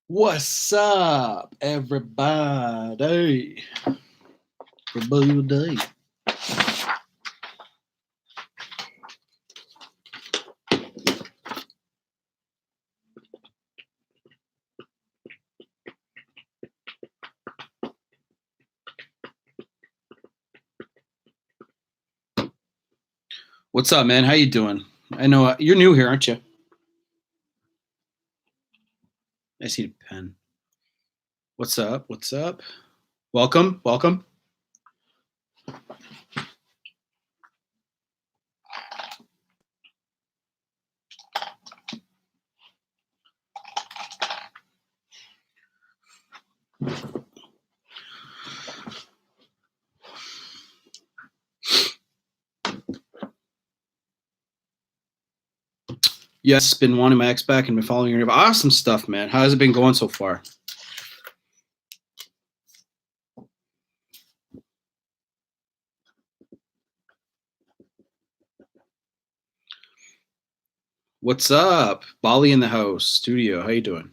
What's up, everybody? Everybody. What's up, man? How you doing? I know you're new here, aren't you? I see the pen. What's up? What's up? Welcome, welcome. Yes, been wanting my ex back and been following your awesome stuff, man. How has it been going so far? What's up? Bali in the house, studio. How you doing?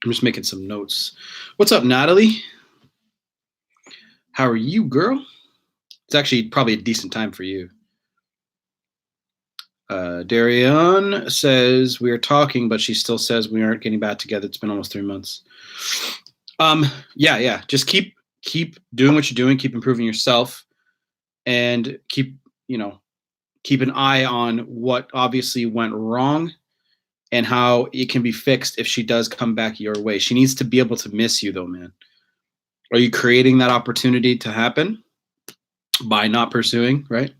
I'm just making some notes. What's up, Natalie? How are you, girl? It's actually probably a decent time for you. Darian says we are talking, but she still says we aren't getting back together. It's been almost 3 months. Yeah. Just keep doing what you're doing. Keep improving yourself, and keep an eye on what obviously went wrong and how it can be fixed if she does come back your way. She needs to be able to miss you, though, man. Are you creating that opportunity to happen by not pursuing, right?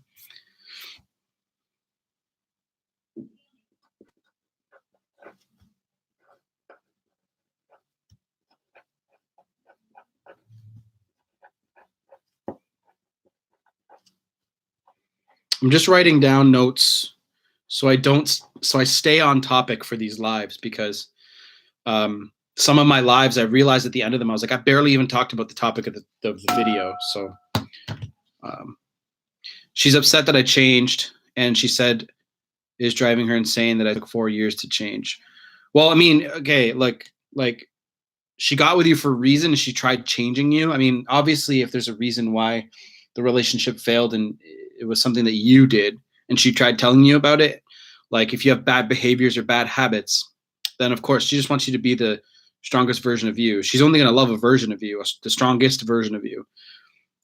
I'm just writing down notes so I stay on topic for these lives, because some of my lives I realized at the end of them I was like, I barely even talked about the topic of the video. So she's upset that I changed, and she said it is driving her insane that I took 4 years to change. Well, I mean, okay, like she got with you for a reason, and she tried changing you. I mean, obviously, if there's a reason why the relationship failed and it was something that you did, and she tried telling you about it, like if you have bad behaviors or bad habits, then of course she just wants you to be the strongest version of you. She's only going to love a version of you, the strongest version of you.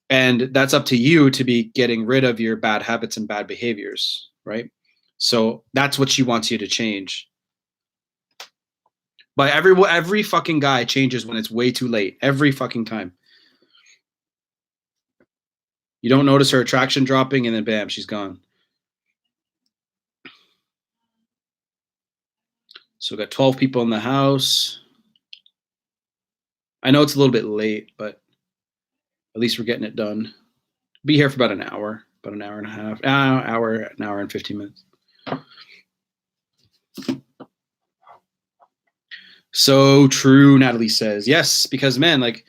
And that's up to you to be getting rid of your bad habits and bad behaviors, right? So that's what she wants you to change. But every fucking guy changes when it's way too late. Every fucking time. You don't notice her attraction dropping, and then bam, she's gone. So we got 12 people in the house. I know it's a little bit late, but at least we're getting it done. Be here for about an hour and a half. An hour and 15 minutes. So true, Natalie says. Yes, because man, like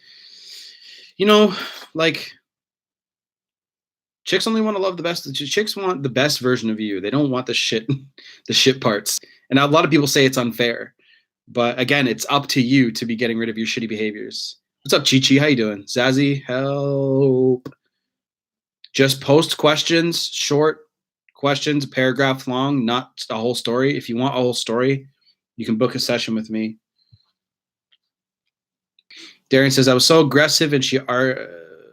chicks only want to love the best. Chicks want the best version of you. They don't want the shit parts. And a lot of people say it's unfair, but again, it's up to you to be getting rid of your shitty behaviors. What's up, Chi Chi? How you doing? Zazzy, help. Just post questions, short questions, a paragraph long, not a whole story. If you want a whole story, you can book a session with me. Darian says, I was so aggressive and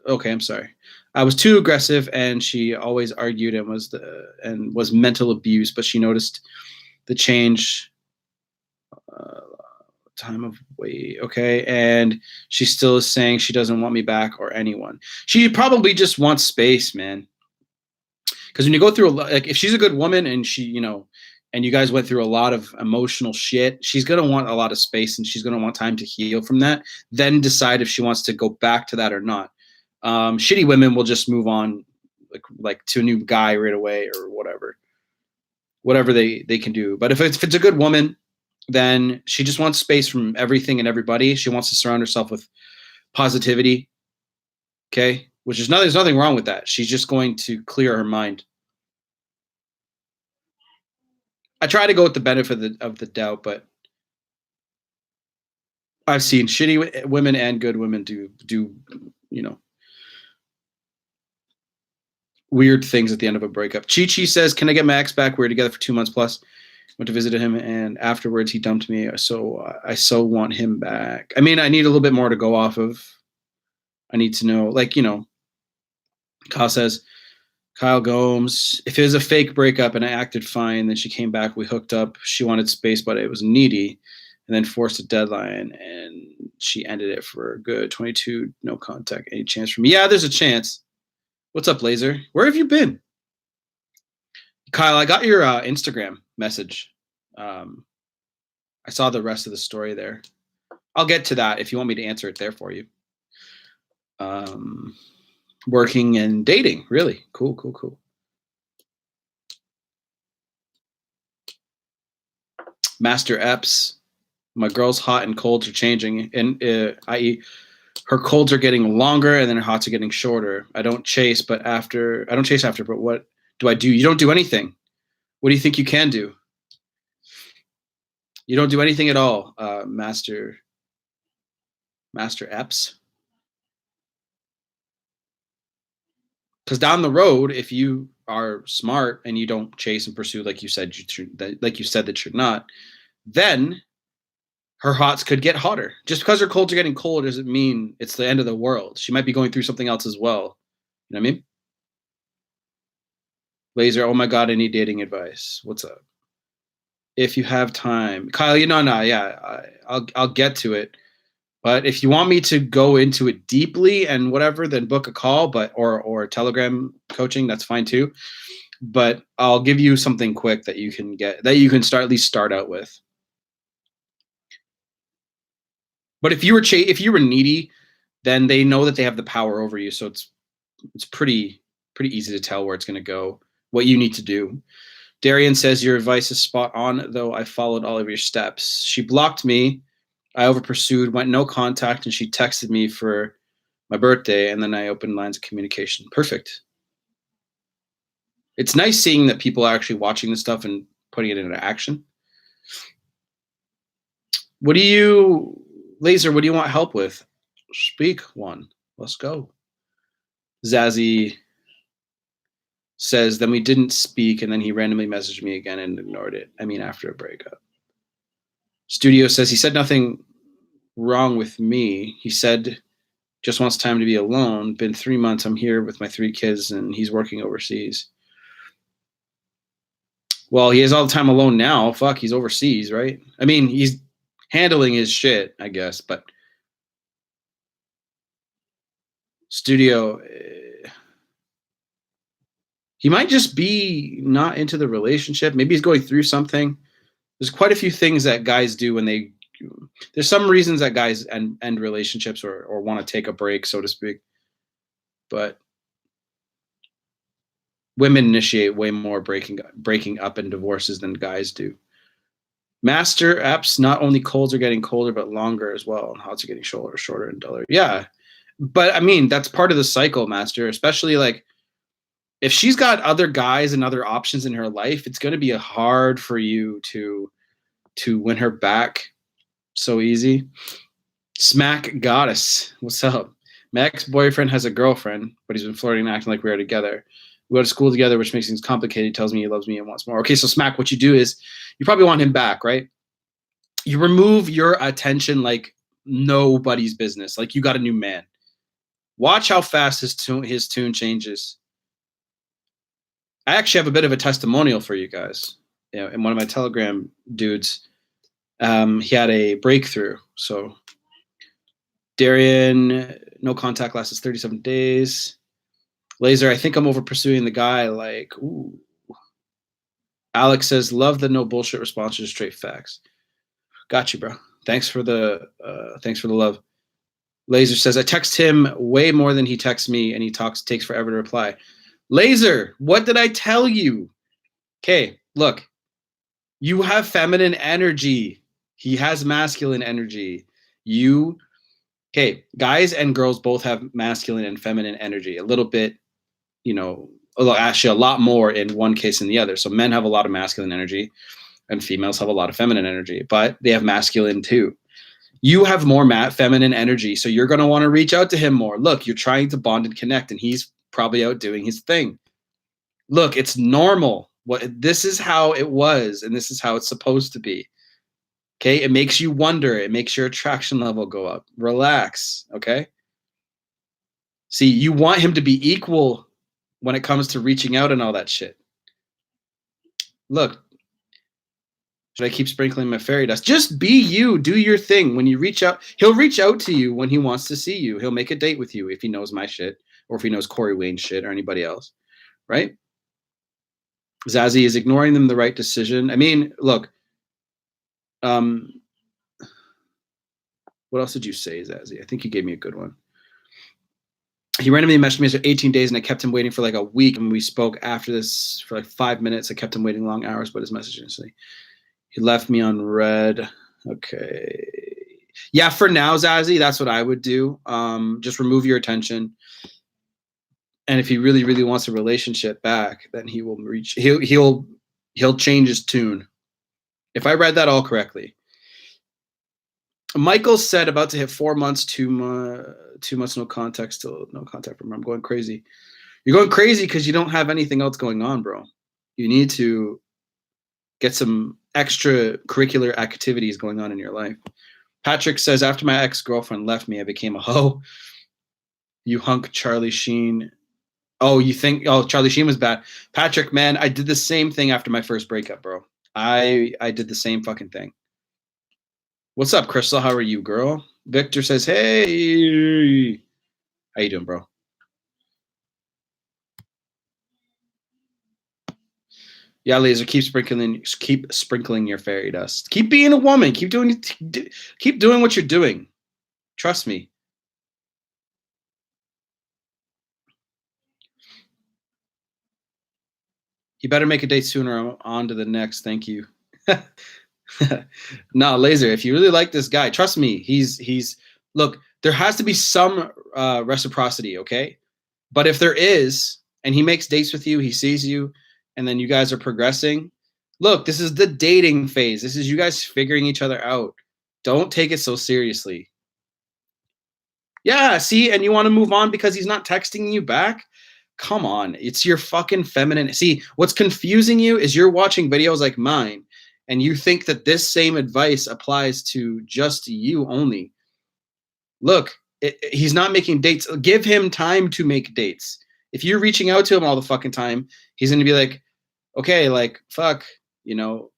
okay, I'm sorry. I was too aggressive and she always argued and was mental abuse, but she noticed the change. Time of wait, okay, and she still is saying she doesn't want me back or anyone. She probably just wants space, man. Because when you go through like if she's a good woman and she, and you guys went through a lot of emotional shit, she's gonna want a lot of space and she's gonna want time to heal from that. Then decide if she wants to go back to that or not. Shitty women will just move on, like to a new guy right away or whatever they can do. But if it's a good woman, then she just wants space from everything and everybody. She wants to surround herself with positivity. Okay. which is nothing. There's nothing wrong with that. She's just going to clear her mind. I try to go with the benefit of the doubt, but I've seen shitty women and good women do weird things at the end of a breakup. Chi Chi says, "Can I get my ex back? We were together for 2 months plus. Went to visit him, and afterwards he dumped me. So I so want him back. I mean, I need a little bit more to go off of. I need to know, Kyle says, Kyle Gomes, if it was a fake breakup and I acted fine, then she came back, we hooked up. She wanted space, but it was needy, and then forced a deadline, and she ended it for good. 22, no contact. Any chance for me? Yeah, there's a chance. What's up, Laser? Where have you been? Kyle, I got your Instagram message. I saw the rest of the story there. I'll get to that if you want me to answer it there for you. Working and dating, really cool. Master Epps, my girl's hot and colds are changing, and i.e. her colds are getting longer and then her hots are getting shorter. I don't chase after, but what do I do? You don't do anything. What do you think you can do? You don't do anything at all, Master Epps. Because down the road, if you are smart and you don't chase and pursue like you said that you're not, then her hots could get hotter. Just because her colds are getting colder doesn't mean it's the end of the world. She might be going through something else as well. You know what I mean? Laser, oh my God, I need dating advice. What's up? If you have time. Kyle, I'll get to it. But if you want me to go into it deeply and whatever, then book a call, or Telegram coaching, that's fine too. But I'll give you something quick that you can at least start out with. But if you were needy, then they know that they have the power over you. So it's pretty easy to tell where it's going to go, what you need to do. Darian says your advice is spot on, though I followed all of your steps. She blocked me. I over-pursued, went no contact, and she texted me for my birthday, and then I opened lines of communication. Perfect. It's nice seeing that people are actually watching this stuff and putting it into action. Laser, what do you want help with? Speak one. Let's go. Zazzy says, then we didn't speak, and then he randomly messaged me again and ignored it. I mean, after a breakup. Studio says he said nothing wrong with me. He said just wants time to be alone. Been 3 months. I'm here with my 3 kids, and he's working overseas. Well, he has all the time alone now. Fuck, he's overseas, right? I mean, he's handling his shit, I guess, but Studio, he might just be not into the relationship. Maybe he's going through something. There's quite a few things that guys do when there's some reasons that guys end relationships or want to take a break, so to speak. But women initiate way more breaking up and divorces than guys do. Master Epps, not only colds are getting colder, but longer as well. And hots are getting shorter and duller. Yeah. But I mean, that's part of the cycle, Master, especially like if she's got other guys and other options in her life, it's going to be hard for you to win her back so easy. Smack Goddess, what's up? My ex-boyfriend has a girlfriend, but he's been flirting and acting like we are together. We go to school together, which makes things complicated. He tells me he loves me and wants more. Okay, so Smack, what you do is you probably want him back, right? You remove your attention like nobody's business. Like you got a new man. Watch how fast his tune changes. I actually have a bit of a testimonial for you guys. You know, and one of my Telegram dudes, he had a breakthrough. So Darian, no contact lasts 37 days. Laser, I think I'm over pursuing the guy. Like, ooh. Alex says, love the no bullshit response, just straight facts. Got you, bro. Thanks for the love. Laser says, I text him way more than he texts me, and he takes forever to reply. Laser, what did I tell you? Okay, look, you have feminine energy. He has masculine energy. You Okay, guys and girls both have masculine and feminine energy. A little bit, you know, actually a lot more in one case than the other. So men have a lot of masculine energy and females have a lot of feminine energy, but they have masculine too. You have more feminine energy, so you're going to want to reach out to him more. Look, you're trying to bond and connect, and he's probably out doing his thing. Look, it's normal. This is how it was, and this is how it's supposed to be. Okay, it makes you wonder. It makes your attraction level go up. Relax. Okay. See, you want him to be equal when it comes to reaching out and all that shit. Look, should I keep sprinkling my fairy dust? Just be you. Do your thing. When you reach out, he'll reach out to you when he wants to see you. He'll make a date with you if he knows my shit or if he knows Corey Wayne shit or anybody else, right? Zazie, is ignoring them the right decision? I mean, look, what else did you say, Zazie? I think you gave me a good one. He randomly messaged me for 18 days and I kept him waiting for like a week. And we spoke after this for like 5 minutes. I kept him waiting long hours, but his message instantly. He left me on red. Okay. Yeah, for now, Zazie, that's what I would do. Just remove your attention. And if he really, really wants a relationship back, then he will reach. He'll change his tune. If I read that all correctly. Michael said about to hit 4 months, 2 months, no contact, still no contact from him. I'm going crazy. You're going crazy because you don't have anything else going on, bro. You need to get some extracurricular activities going on in your life. Patrick says, after my ex-girlfriend left me, I became a hoe. You hunk Charlie Sheen. Oh, you think, Charlie Sheen was bad. Patrick, man, I did the same thing after my first breakup, bro. I did the same fucking thing. What's up, Crystal? How are you, girl? Victor says, hey. How you doing, bro? Yeah, Laser, keep sprinkling your fairy dust. Keep being a woman. Keep doing what you're doing. Trust me. You better make a date sooner. I'm on to the next. Thank you. No, Laser, if you really like this guy, trust me, he's look, there has to be some reciprocity, okay? But if there is, and he makes dates with you, he sees you, and then you guys are progressing, look, this is the dating phase. This is you guys figuring each other out. Don't take it so seriously. Yeah, see, and you want to move on because he's not texting you back? Come on, it's your fucking feminine. See, what's confusing you is you're watching videos like mine, and you think that this same advice applies to just you only. Look, he's not making dates. Give him time to make dates. If you're reaching out to him all the fucking time, he's going to be like, okay, like, fuck, you know,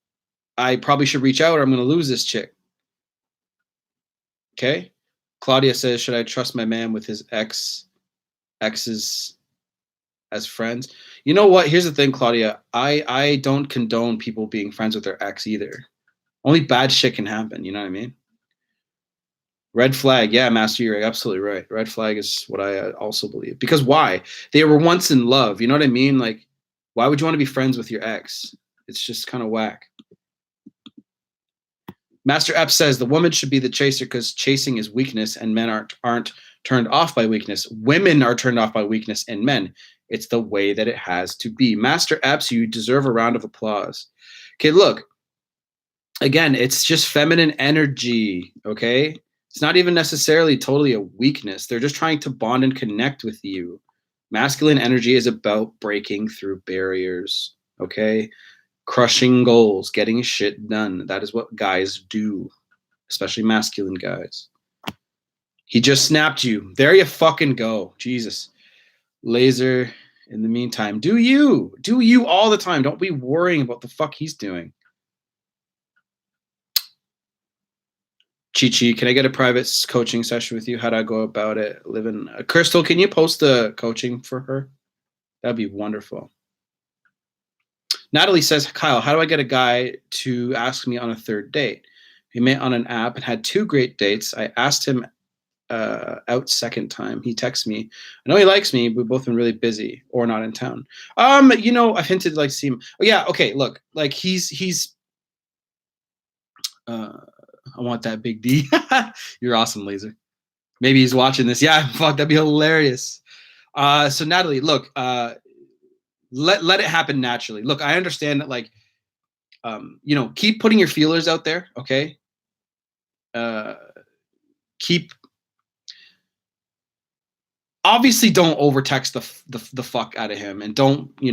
I probably should reach out or I'm going to lose this chick. Okay? Claudia says, should I trust my man with his exes as friends? You know what? Here's the thing, Claudia. I don't condone people being friends with their ex either. Only bad shit can happen. You know what I mean? Red flag. Yeah, Master, you're absolutely right. Red flag is what I also believe. Because why? They were once in love. You know what I mean? Like, why would you want to be friends with your ex? It's just kind of whack. Master Epps says the woman should be the chaser because chasing is weakness and men aren't turned off by weakness. Women are turned off by weakness in men. It's the way that it has to be. Master Epps, you deserve a round of applause. Okay, look. Again, it's just feminine energy, okay? It's not even necessarily totally a weakness. They're just trying to bond and connect with you. Masculine energy is about breaking through barriers, okay? Crushing goals, getting shit done. That is what guys do, especially masculine guys. He just snapped you. There you fucking go. Jesus. Laser, in the meantime, do you all the time. Don't be worrying about the fuck he's doing. Chi-Chi, can I get a private coaching session with you? How do I go about it? Crystal, can you post the coaching for her? That'd be wonderful. Natalie says, Kyle, how do I get a guy to ask me on a third date? We met on an app and had 2 great dates. I asked him out second time. He texts me. I know he likes me, but we've both been really busy or not in town. You know, I've hinted like see him. Oh yeah, okay, look, like he's I want that big D. You're awesome, Laser. Maybe he's watching this. Yeah, fuck, that'd be hilarious. So Natalie, look, let it happen naturally. Look, I understand that, like, keep putting your feelers out there, okay? Uh, keep obviously don't overtext the fuck out of him, and don't be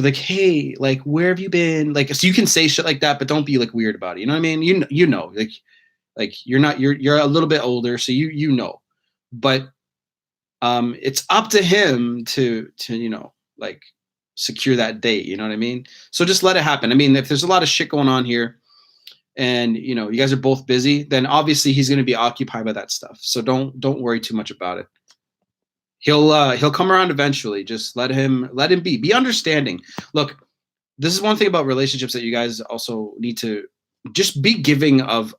like, hey, like, where have you been? Like, so you can say shit like that, but don't be like weird about it. You know what I mean? Like you're a little bit older, so you know, but it's up to him to like secure that date. You know what I mean? So just let it happen. I mean, if there's a lot of shit going on here, and you guys are both busy, then obviously he's going to be occupied by that stuff. So don't worry too much about it. He'll come around eventually. Just let him be understanding. Look, this is one thing about relationships that you guys also need to just be giving of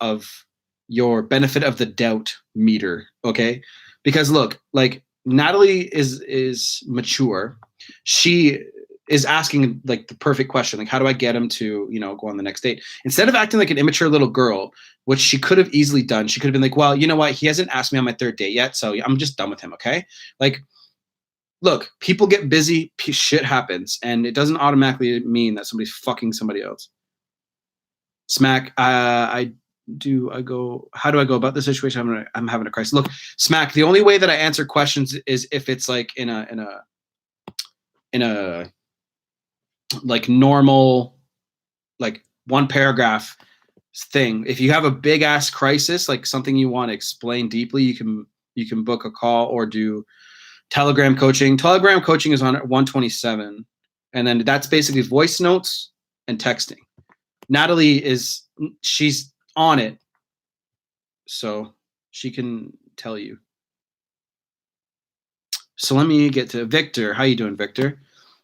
your benefit of the doubt meter, okay? Because look, like, Natalie is mature. She is asking like the perfect question, like, how do I get him to go on the next date, instead of acting like an immature little girl, which she could have easily done. She could have been like, well, you know what, he hasn't asked me on my third date yet, so I'm just done with him, okay? Like, look, people get busy, shit happens, and it doesn't automatically mean that somebody's fucking somebody else. Smack, how do I go about this situation? I'm having a crisis. Look, Smack, the only way that I answer questions is if it's like in a like normal, like one paragraph thing. If you have a big ass crisis, like something you want to explain deeply, you can book a call or do Telegram coaching. Telegram coaching is on 127, and then that's basically voice notes and texting. Natalie she's on it, so she can tell you. So let me get to Victor. How you doing, Victor?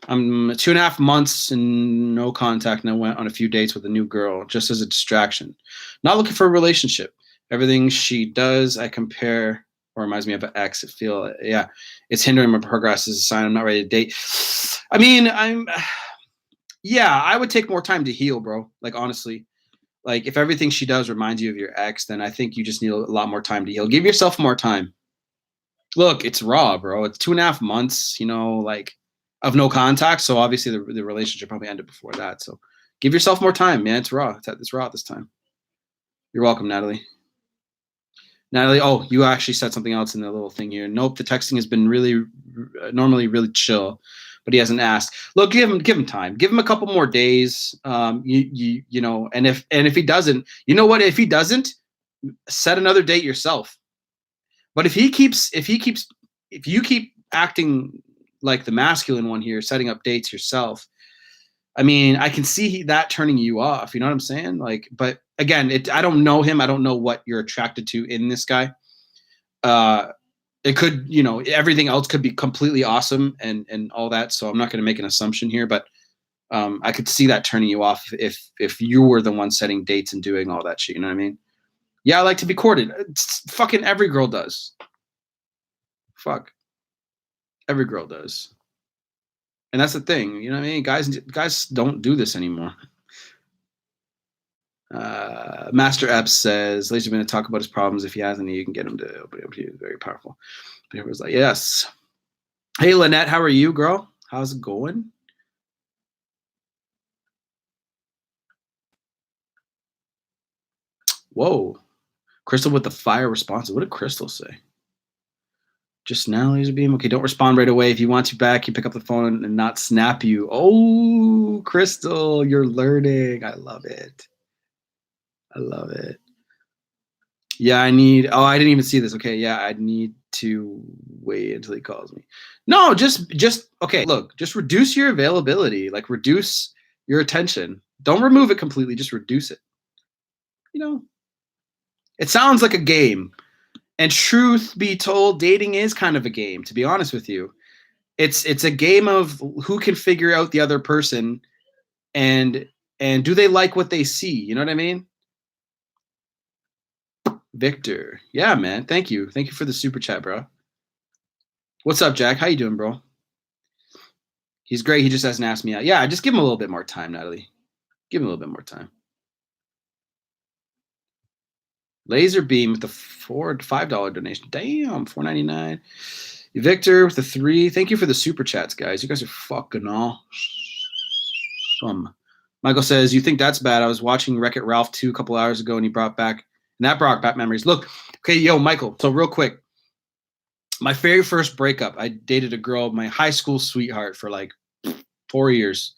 I'm 2.5 months and no contact, and I went on a few dates with a new girl just as a distraction. Not looking for a relationship. Everything she does, I compare or reminds me of an ex. It's hindering my progress as a sign I'm not ready to date. I mean, I would take more time to heal, bro. Like, honestly, like, if everything she does reminds you of your ex, then I think you just need a lot more time to heal. Give yourself more time. Look, it's raw, bro. It's 2.5 months, like, of no contact. So obviously the relationship probably ended before that. So give yourself more time, man. It's raw. It's raw this time. You're welcome, Natalie. Natalie, oh, you actually said something else in the little thing here. Nope, the texting has been normally really chill, but he hasn't asked. Look, give him time. Give him a couple more days. And if he doesn't, you know what? If he doesn't, set another date yourself. But if you keep acting like the masculine one here, setting up dates yourself, I mean, I can see that turning you off. You know what I'm saying? Like, but again, I don't know him. I don't know what you're attracted to in this guy. It could, everything else could be completely awesome and all that. So I'm not going to make an assumption here, but I could see that turning you off if you were the one setting dates and doing all that shit. You know what I mean? Yeah, I like to be courted. Fucking every girl does. Fuck. Every girl does. And that's the thing. You know what I mean? Guys don't do this anymore. Master Epps says, Laser's going to talk about his problems. If he has any, you can get him to open up to you. Very powerful. But he was like, yes. Hey, Lynette, how are you, girl? How's it going? Whoa. Crystal with the fire response. What did Crystal say? Just now, laser beam. Okay, don't respond right away. If you want you back, you pick up the phone and not snap you. Oh, Crystal, you're learning. I love it. I love it. Yeah, I didn't even see this. Okay, yeah, I need to wait until he calls me. No, just okay, look, just reduce your availability. Like, reduce your attention. Don't remove it completely, just reduce it. It sounds like a game. And truth be told, dating is kind of a game, to be honest with you. It's a game of who can figure out the other person and do they like what they see? You know what I mean? Victor. Yeah, man. Thank you. Thank you for the super chat, bro. What's up, Jack? How you doing, bro? He's great. He just hasn't asked me out. Yeah, just give him a little bit more time, Natalie. Give him a little bit more time. Laser beam with the $5 donation. Damn, $4.99. Victor with the 3. Thank you for the super chats, guys. You guys are fucking awesome. Michael says, you think that's bad? I was watching Wreck-It Ralph 2 a couple hours ago, and that brought back memories. Look, okay, yo, Michael. So real quick, my very first breakup, I dated a girl, my high school sweetheart, for like 4 years.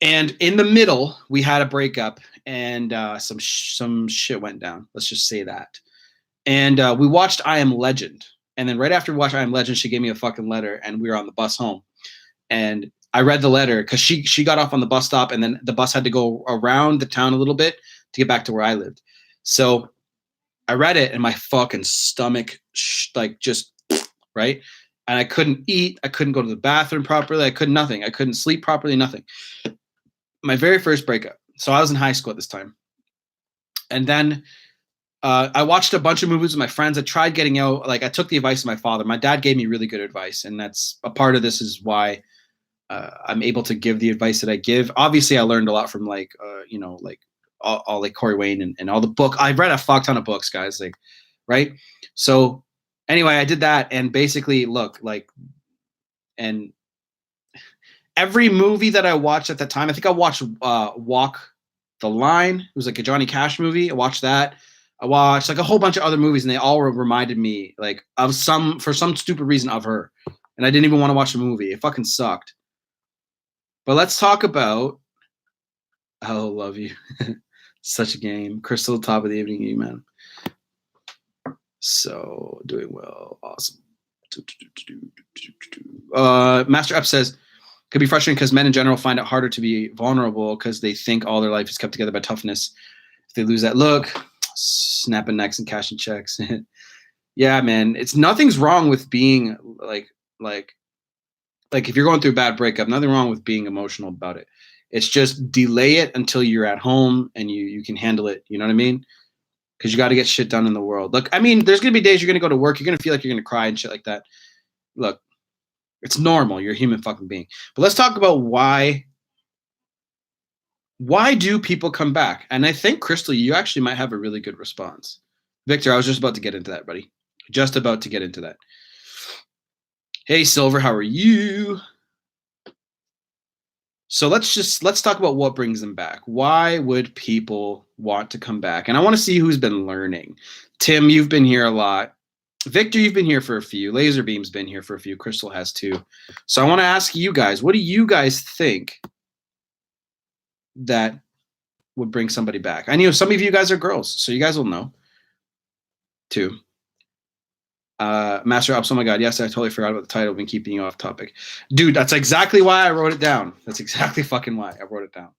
And in the middle, we had a breakup, and some shit went down. Let's just say that. And we watched I Am Legend. And then right after we watched I Am Legend, she gave me a fucking letter, and we were on the bus home. And I read the letter because she got off on the bus stop, and then the bus had to go around the town a little bit to get back to where I lived. So I read it, and my fucking stomach just right. And I couldn't eat. I couldn't go to the bathroom properly. I couldn't sleep properly. Nothing. My very first breakup. So I was in high school at this time. And then I watched a bunch of movies with my friends. I tried getting out. Like, I took the advice of my father. My dad gave me really good advice. And that's a part of this is why I'm able to give the advice that I give. Obviously, I learned a lot from all like Corey Wayne and all the book. I read a fuck ton of books, guys. Like, right. So anyway, I did that. And basically, look, like, and every movie that I watched at the time, I think I watched Walk the Line. It was like a Johnny Cash movie. I watched that. I watched like a whole bunch of other movies, and they all reminded me like of for some stupid reason of her. And I didn't even want to watch the movie. It fucking sucked. But let's talk about Oh, love you. Such a game. Crystal, top of the evening, you man. So doing well. Awesome. Master Up says, could be frustrating because men in general find it harder to be vulnerable because they think all their life is kept together by toughness. If they lose that look, snapping necks and cashing checks. Yeah, man. Nothing's wrong with being like if you're going through a bad breakup, nothing wrong with being emotional about it. It's just delay it until you're at home and you can handle it. You know what I mean? Because you got to get shit done in the world. Look, I mean, there's going to be days you're going to go to work. You're going to feel like you're going to cry and shit like that. Look, it's normal. You're a human fucking being. But let's talk about why do people come back? And I think, Crystal, you actually might have a really good response. Victor, I was just about to get into that, buddy. Just about to get into that. Hey, Silver, how are you? So let's talk about what brings them back. Why would people want to come back? And I want to see who's been learning. Tim, you've been here a lot. Victor, you've been here for a few. Laserbeam's been here for a few. Crystal has too. So I want to ask you guys, what do you guys think that would bring somebody back? I know some of you guys are girls, so you guys will know too. Master Ups, oh my god, yes, I totally forgot about the title. I've been keeping you off topic. Dude, that's exactly why I wrote it down. That's exactly fucking why I wrote it down.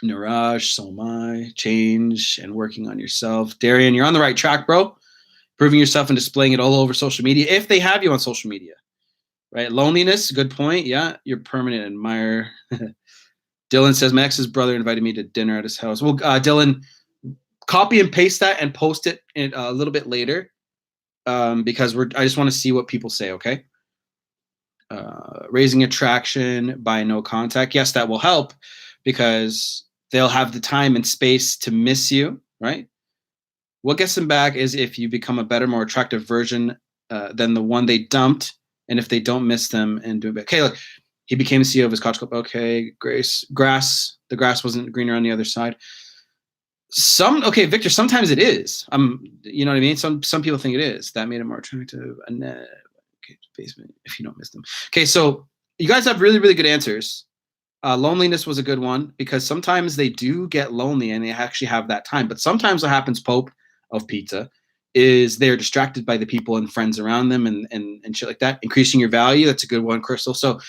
Niraj, so am I. Change and working on yourself. Darian, you're on the right track, bro. Proving yourself and displaying it all over social media, if they have you on social media. Right? Loneliness, good point. Yeah, you're permanent admirer. Dylan says, my ex's brother invited me to dinner at his house. Well, Dylan, copy and paste that and post it in a little bit later. Because I just want to see what people say, okay? Raising attraction by no contact. Yes, that will help because they'll have the time and space to miss you, right? What gets them back is if you become a better, more attractive version than the one they dumped, and if they don't miss them and do it back. Okay, look, he became the CEO of his couch club. Okay, the grass wasn't greener on the other side. Victor, sometimes it is. You know what I mean? Some people think it is. That made it more attractive. And basement, if you don't miss them. Okay, so you guys have really, really good answers. Loneliness was a good one because sometimes they do get lonely and they actually have that time. But sometimes what happens, Pope of Pizza, is they're distracted by the people and friends around them and shit like that. Increasing your value, that's a good one, Crystal. So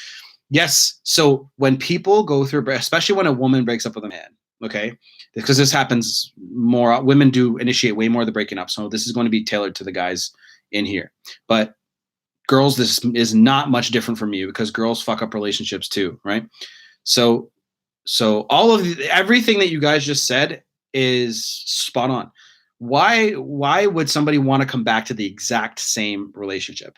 yes, so when people go through, especially when a woman breaks up with a man, okay, because this happens more. Women do initiate way more of the breaking up. So this is going to be tailored to the guys in here. But girls, this is not much different from you because girls fuck up relationships too, right? So all of everything that you guys just said is spot on. Why would somebody want to come back to the exact same relationship?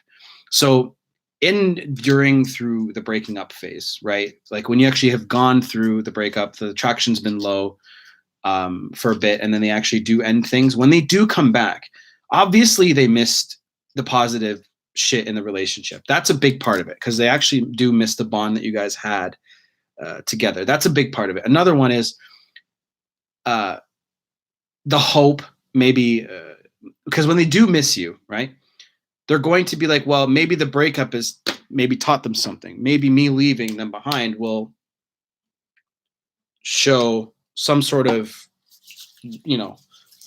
So during through the breaking up phase, right? Like when you actually have gone through the breakup, the attraction's been low. for a bit, and then they actually do end things. When they do come back, obviously they missed the positive shit in the relationship. That's a big part of it, because they actually do miss the bond that you guys had together. That's a big part of it. Another one is the hope, maybe, because when they do miss you, right, they're going to be like, well, maybe the breakup is maybe taught them something. Maybe me leaving them behind will show some sort of,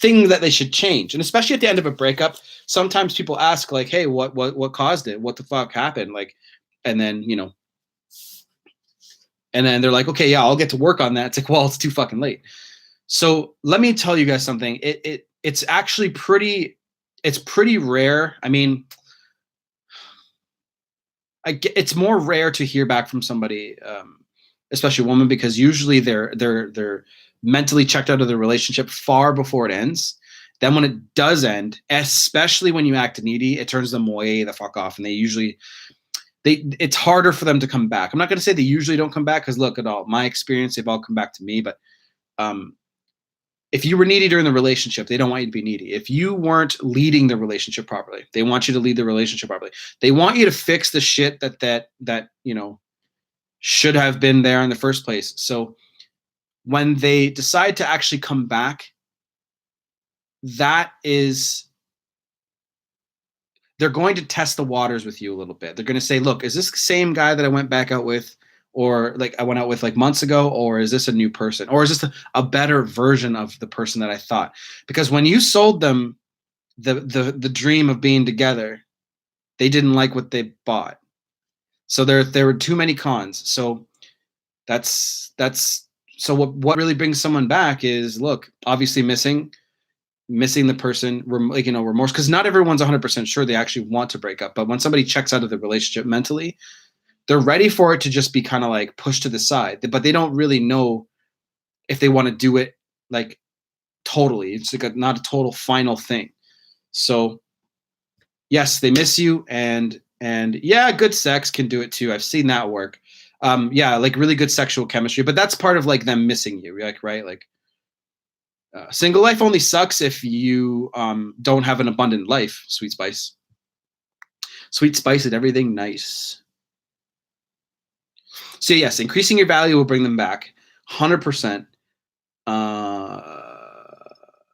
thing that they should change. And especially at the end of a breakup, sometimes people ask like, hey, what caused it? What the fuck happened? Like, and then, and then they're like, okay, yeah, I'll get to work on that. It's like, well, it's too fucking late. So let me tell you guys something. It's actually pretty rare. I mean, it's more rare to hear back from somebody, especially a woman, because usually they're mentally checked out of the relationship far before it ends. Then when it does end, especially when you act needy, it turns them way the fuck off, and it's harder for them to come back. I'm not going to say they usually don't come back, because look, at all my experience, they've all come back to me. But if you were needy during the relationship, they don't want you to be needy. If you weren't leading the relationship properly, they want you to lead the relationship properly. They want you to fix the shit that should have been there in the first place. So when they decide to actually come back, they're going to test the waters with you a little bit. They're going to say, look, is this the same guy that I went back out with, or like I went out with like months ago, or is this a new person, or is this a better version of the person that I thought? Because when you sold them the dream of being together, they didn't like what they bought. So there were too many cons. So so what really brings someone back is, look, obviously missing the person, remorse, because not everyone's 100% sure they actually want to break up. But when somebody checks out of the relationship mentally, they're ready for it to just be kind of like pushed to the side, but they don't really know if they want to do it like totally. It's like not a total final thing. So yes, they miss you, and yeah, good sex can do it too. I've seen that work. Yeah, like really good sexual chemistry, but that's part of like them missing you, like, right? Like single life only sucks if you don't have an abundant life. Sweet Spice and everything nice. So yes, increasing your value will bring them back 100%.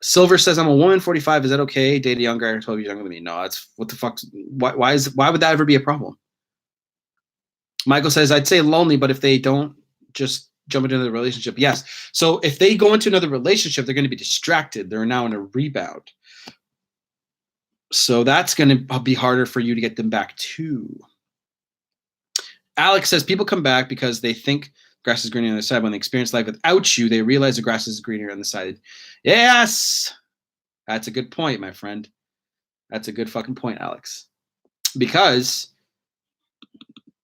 Silver says, I'm a woman, 45. Is that okay? Date a young guy 12 years younger than me? No, that's what the fuck. Why would that ever be a problem? Michael says, I'd say lonely, but if they don't just jump into another relationship, yes. So if they go into another relationship, they're going to be distracted. They're now in a rebound. So that's going to be harder for you to get them back too. Alex says, people come back because they think grass is greener on the other side. When they experience life without you, they realize the grass is greener on the side. Yes, that's a good point, my friend. That's a good fucking point, Alex. Because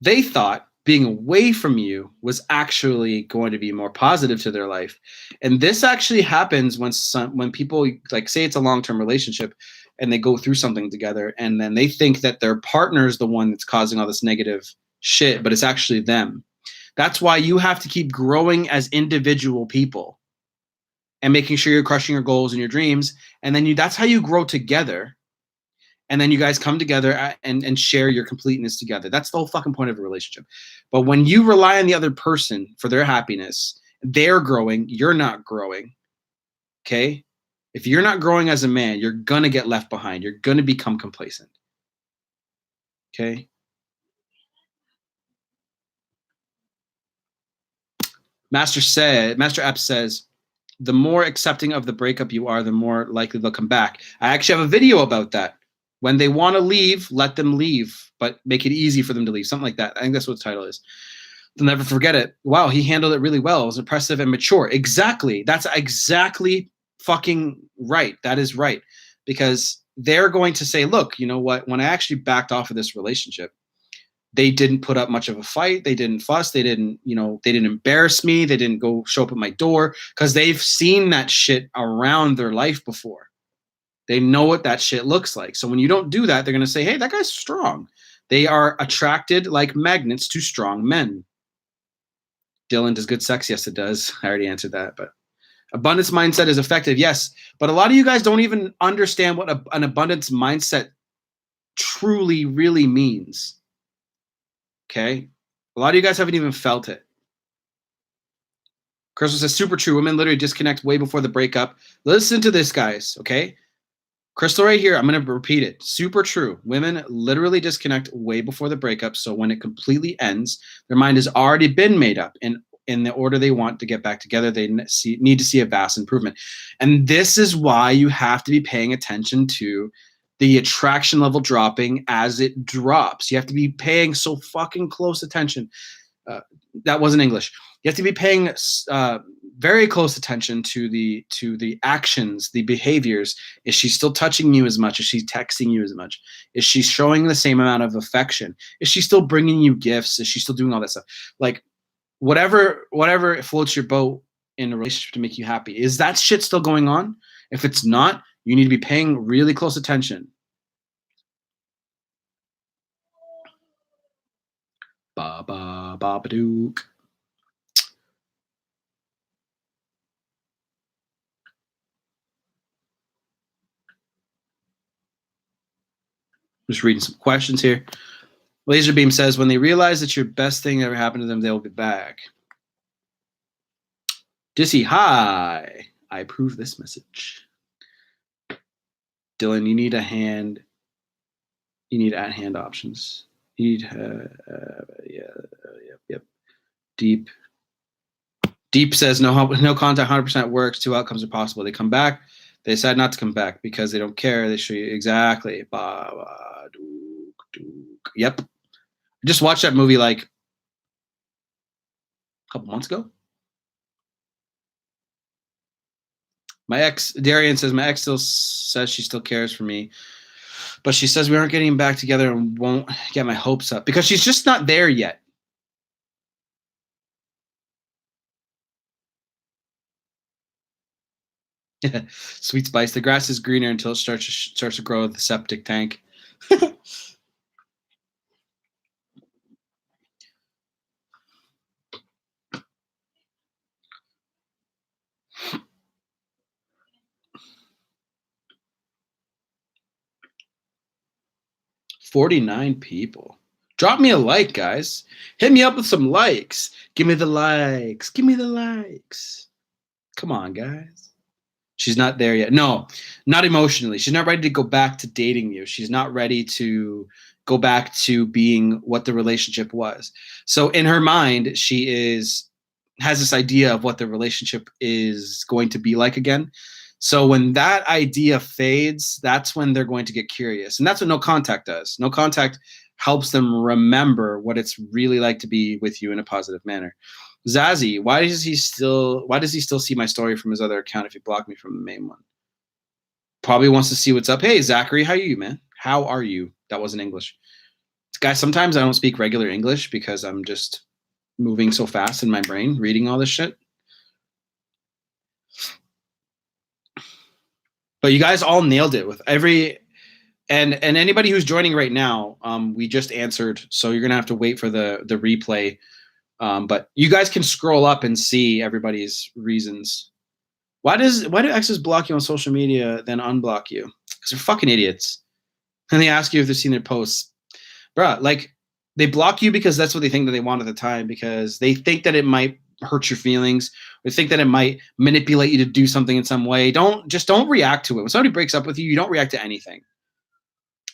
they thought being away from you was actually going to be more positive to their life. And this actually happens when people, like, say it's a long-term relationship and they go through something together, and then they think that their partner is the one that's causing all this negative shit, but it's actually them. That's why you have to keep growing as individual people and making sure you're crushing your goals and your dreams. And then that's how you grow together. And then you guys come together and share your completeness together. That's the whole fucking point of a relationship. But when you rely on the other person for their happiness, they're growing, you're not growing. Okay? If you're not growing as a man, you're going to get left behind. You're going to become complacent. Okay? Master App says, the more accepting of the breakup you are, the more likely they'll come back. I actually have a video about that. When they want to leave, let them leave, but make it easy for them to leave. Something like that. I think that's what the title is. They'll never forget it. Wow, he handled it really well. It was impressive and mature. Exactly. That's exactly fucking right. That is right. Because they're going to say, look, you know what? When I actually backed off of this relationship, they didn't put up much of a fight. They didn't fuss. They didn't embarrass me. They didn't go show up at my door, because they've seen that shit around their life before. They know what that shit looks like. So when you don't do that, they're going to say, hey, that guy's strong. They are attracted like magnets to strong men. Dylan, does good sex? Yes, it does. I already answered that. But Abundance mindset is effective, yes, but a lot of you guys don't even understand what an abundance mindset truly, really means. Okay? A lot of you guys haven't even felt it. Crystal says, super true. Women literally disconnect way before the breakup. Listen to this, guys, okay? Crystal right here, I'm going to repeat it. Super true. Women literally disconnect way before the breakup, so when it completely ends, their mind has already been made up. And in the order they want to get back together, they need to see a vast improvement. And this is why you have to be paying attention to the attraction level dropping as it drops. You have to be paying so fucking close attention. That wasn't English. You have to be paying very close attention to the actions, the behaviors. Is she still touching you as much? Is she texting you as much? Is she showing the same amount of affection? Is she still bringing you gifts? Is she still doing all that stuff? Like whatever floats your boat in a relationship to make you happy. Is that shit still going on? If it's not, you need to be paying really close attention. Ba ba ba ba dook. Just reading some questions here. Laserbeam says, when they realize that your best thing ever happened to them, they'll be back. Dissy, hi. I approve this message. Dylan, you need a hand. You need at hand options. You need, yep. Deep says, no contact 100% works. Two outcomes are possible. They come back. They decide not to come back because they don't care. They show you exactly. Yep. I just watched that movie like a couple months ago. My ex, Darian says, my ex still says she still cares for me, but she says we aren't getting back together and won't get my hopes up because she's just not there yet. Sweet Spice, the grass is greener until it starts to grow the septic tank. 49 people. Drop me a like, guys. Hit me up with some likes. Give me the likes. Give me the likes. Come on, guys. She's not there yet. No, not emotionally. She's not ready to go back to dating you. She's not ready to go back to being what the relationship was. So in her mind, she has this idea of what the relationship is going to be like again. So when that idea fades, that's when they're going to get curious. And that's what no contact does. No contact helps them remember what it's really like to be with you in a positive manner. Zazie, why does he still see my story from his other account if he blocked me from the main one? Probably wants to see what's up. Hey, Zachary, how are you, man? How are you? That wasn't English. Guys, sometimes I don't speak regular English because I'm just moving so fast in my brain, reading all this shit. But you guys all nailed it with every and anybody who's joining right now, we just answered, so you're gonna have to wait for the replay. But you guys can scroll up and see everybody's reasons. Why do exes block you on social media then unblock you? Because they're fucking idiots. And they ask you if they've seen their posts. Bruh, like they block you because that's what they think that they want at the time, because they think that it might hurt your feelings, or think that it might manipulate you to do something in some way. Don't react to it. When somebody breaks up with you, you don't react to anything.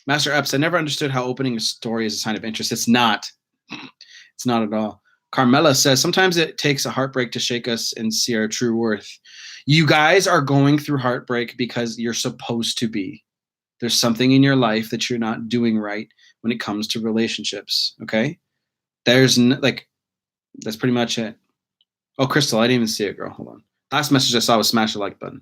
Master Epps, I never understood how opening a story is a sign of interest. It's not. It's not at all. Carmela says, sometimes it takes a heartbreak to shake us and see our true worth. You guys are going through heartbreak because you're supposed to be. There's something in your life that you're not doing right when it comes to relationships, okay? That's pretty much it. Oh, Crystal, I didn't even see it, girl. Hold on. Last message I saw was smash the like button.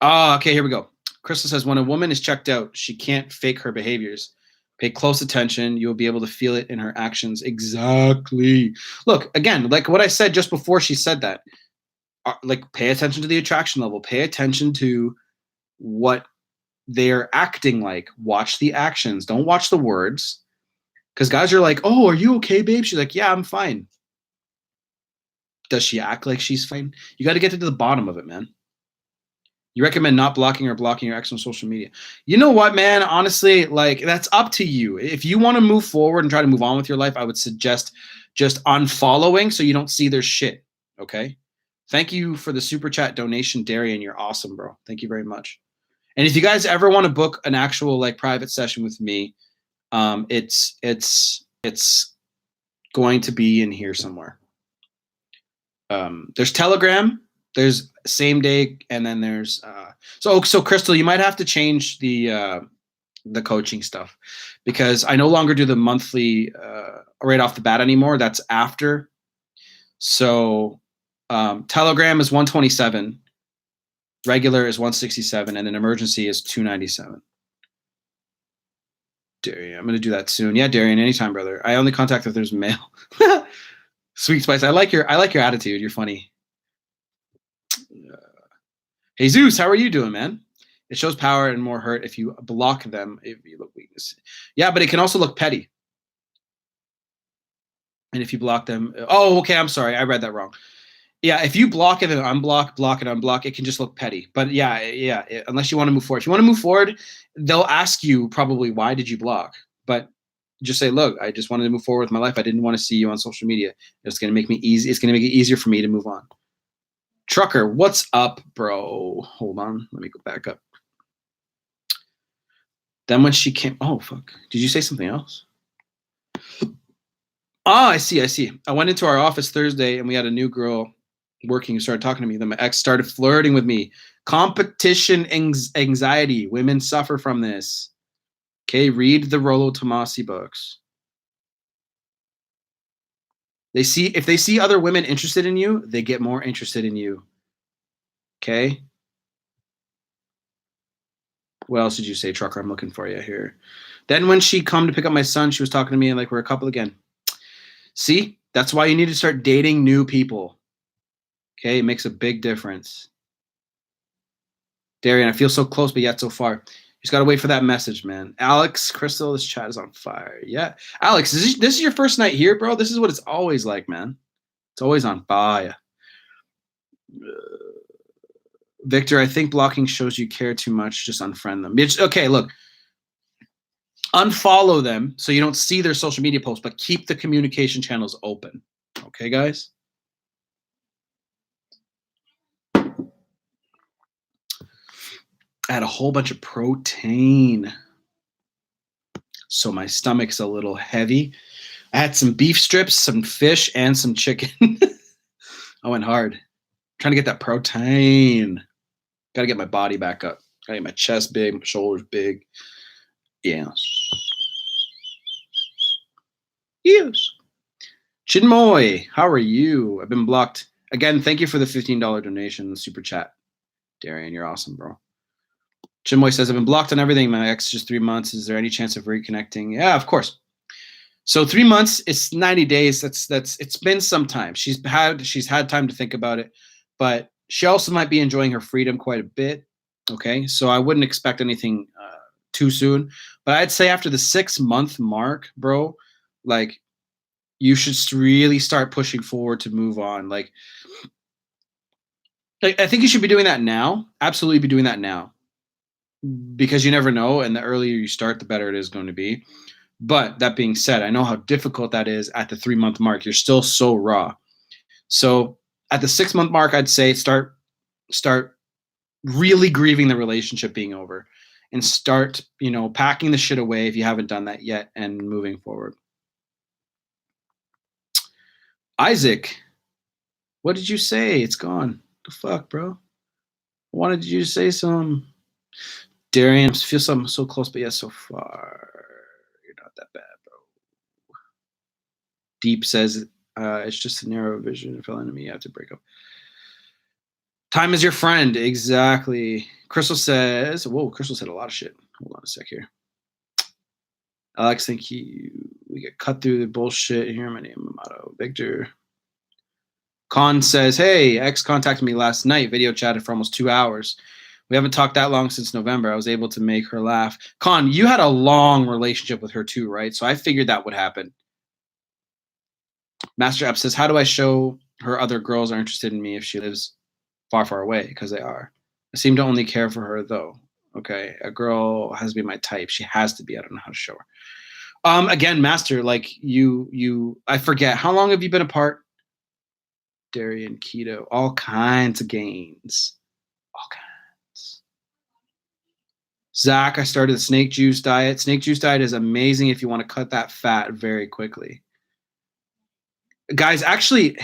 Oh, okay, here we go. Crystal says, when a woman is checked out, she can't fake her behaviors. Pay close attention. You'll be able to feel it in her actions. Exactly. Look, again, like what I said just before she said that, like pay attention to the attraction level. Pay attention to what they're acting like. Watch the actions. Don't watch the words. Because guys are like, oh, are you okay, babe? She's like, yeah, I'm fine. Does she act like she's fine? You got to get to the bottom of it, man. You recommend not blocking or blocking your ex on social media. You know what, man? Honestly, like that's up to you. If you want to move forward and try to move on with your life, I would suggest just unfollowing so you don't see their shit. Okay. Thank you for the super chat donation, Darian. You're awesome, bro. Thank you very much. And if you guys ever want to book an actual like private session with me, it's going to be in here somewhere. There's Telegram, there's same day, and then there's so Crystal, you might have to change the coaching stuff because I no longer do the monthly right off the bat anymore. That's after. So Telegram is 127, regular is 167, and an emergency is 297. Darian, I'm gonna do that soon. Yeah, Darian, anytime, brother. I only contact if there's mail. Sweet Spice, I like your attitude. You're funny. Hey Zeus, how are you doing, man? It shows power and more hurt if you block them. If you look weakness, yeah, but it can also look petty. And if you block them, oh, okay, I'm sorry, I read that wrong. Yeah, if you block and then unblock, block and unblock, it can just look petty. But yeah, unless you want to move forward. If you want to move forward, they'll ask you probably why did you block, but just say, look, I just wanted to move forward with my life. I didn't want to see you on social media. It's going to make me easy. It's going to make it easier for me to move on. Trucker, what's up, bro? Hold on. Let me go back up. Then when she came, oh, fuck. Did you say something else? Oh, I see. I went into our office Thursday and we had a new girl working who started talking to me. Then my ex started flirting with me. Competition anxiety. Women suffer from this. Okay, read the Rollo Tomasi books. If they see other women interested in you, they get more interested in you. Okay. What else did you say, Trucker? I'm looking for you here. Then when she come to pick up my son, she was talking to me and like we're a couple again. See, that's why you need to start dating new people. Okay, it makes a big difference. Darian, I feel so close, but yet so far. You just got to wait for that message, man. Alex, Crystal, this chat is on fire. Yeah. Alex, this is your first night here, bro? This is what it's always like, man. It's always on fire. Victor, I think blocking shows you care too much. Just unfriend them. Okay, look. Unfollow them so you don't see their social media posts, but keep the communication channels open. Okay, guys? I had a whole bunch of protein. So my stomach's a little heavy. I had some beef strips, some fish, and some chicken. I went hard. Trying to get that protein. Got to get my body back up. Got to get my chest big, my shoulders big. Yeah. Yes. Chinmoy, how are you? I've been blocked. Again, thank you for the $15 donation, super chat. Darian, you're awesome, bro. Chinmoy says, I've been blocked on everything. My ex just 3 months. Is there any chance of reconnecting? Yeah, of course. So 3 months, it's 90 days. It's been some time. She's had time to think about it, but she also might be enjoying her freedom quite a bit. Okay, so I wouldn't expect anything too soon. But I'd say after the 6 month mark, bro, like you should really start pushing forward to move on. Like I think you should be doing that now. Absolutely be doing that now. Because you never know, and the earlier you start, the better it is going to be. But that being said, I know how difficult that is at the 3 month mark. You're still so raw. So at the 6 month mark, I'd say start really grieving the relationship being over and start, packing the shit away if you haven't done that yet and moving forward. Isaac, what did you say? It's gone. The fuck, bro? I wanted you to say some. Darian, feel something so close, but yet so far. You're not that bad, bro. Deep says, it's just a narrow vision. It fell into me. You have to break up. Time is your friend. Exactly. Crystal says, whoa, Crystal said a lot of shit. Hold on a sec here. Alex, thank you. We get cut through the bullshit here. My name is Amato. Victor. Con says, hey, ex contacted me last night. Video chatted for almost 2 hours. We haven't talked that long since November. I was able to make her laugh. Con, you had a long relationship with her too, right? So I figured that would happen. Master App says, how do I show her other girls are interested in me if she lives far, far away, because they are. I seem to only care for her, though. Okay, a girl has to be my type. She has to be. I don't know how to show her. Again, Master, like I forget. How long have you been apart? Dairy and keto, all kinds of gains. All kinds. Zach, I started the snake juice diet. Snake juice diet is amazing if you want to cut that fat very quickly. Guys, actually,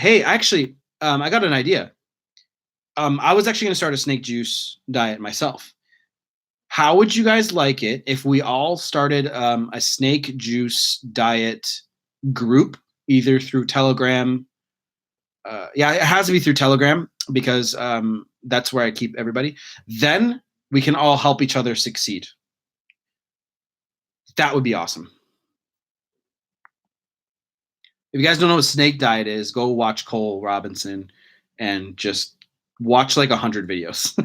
I got an idea. I was actually going to start a snake juice diet myself. How would you guys like it if we all started a snake juice diet group, either through Telegram? Yeah, it has to be through Telegram because that's where I keep everybody. Then we can all help each other succeed. That would be awesome. If you guys don't know what snake diet is, go watch Cole Robinson and just watch like 100 videos.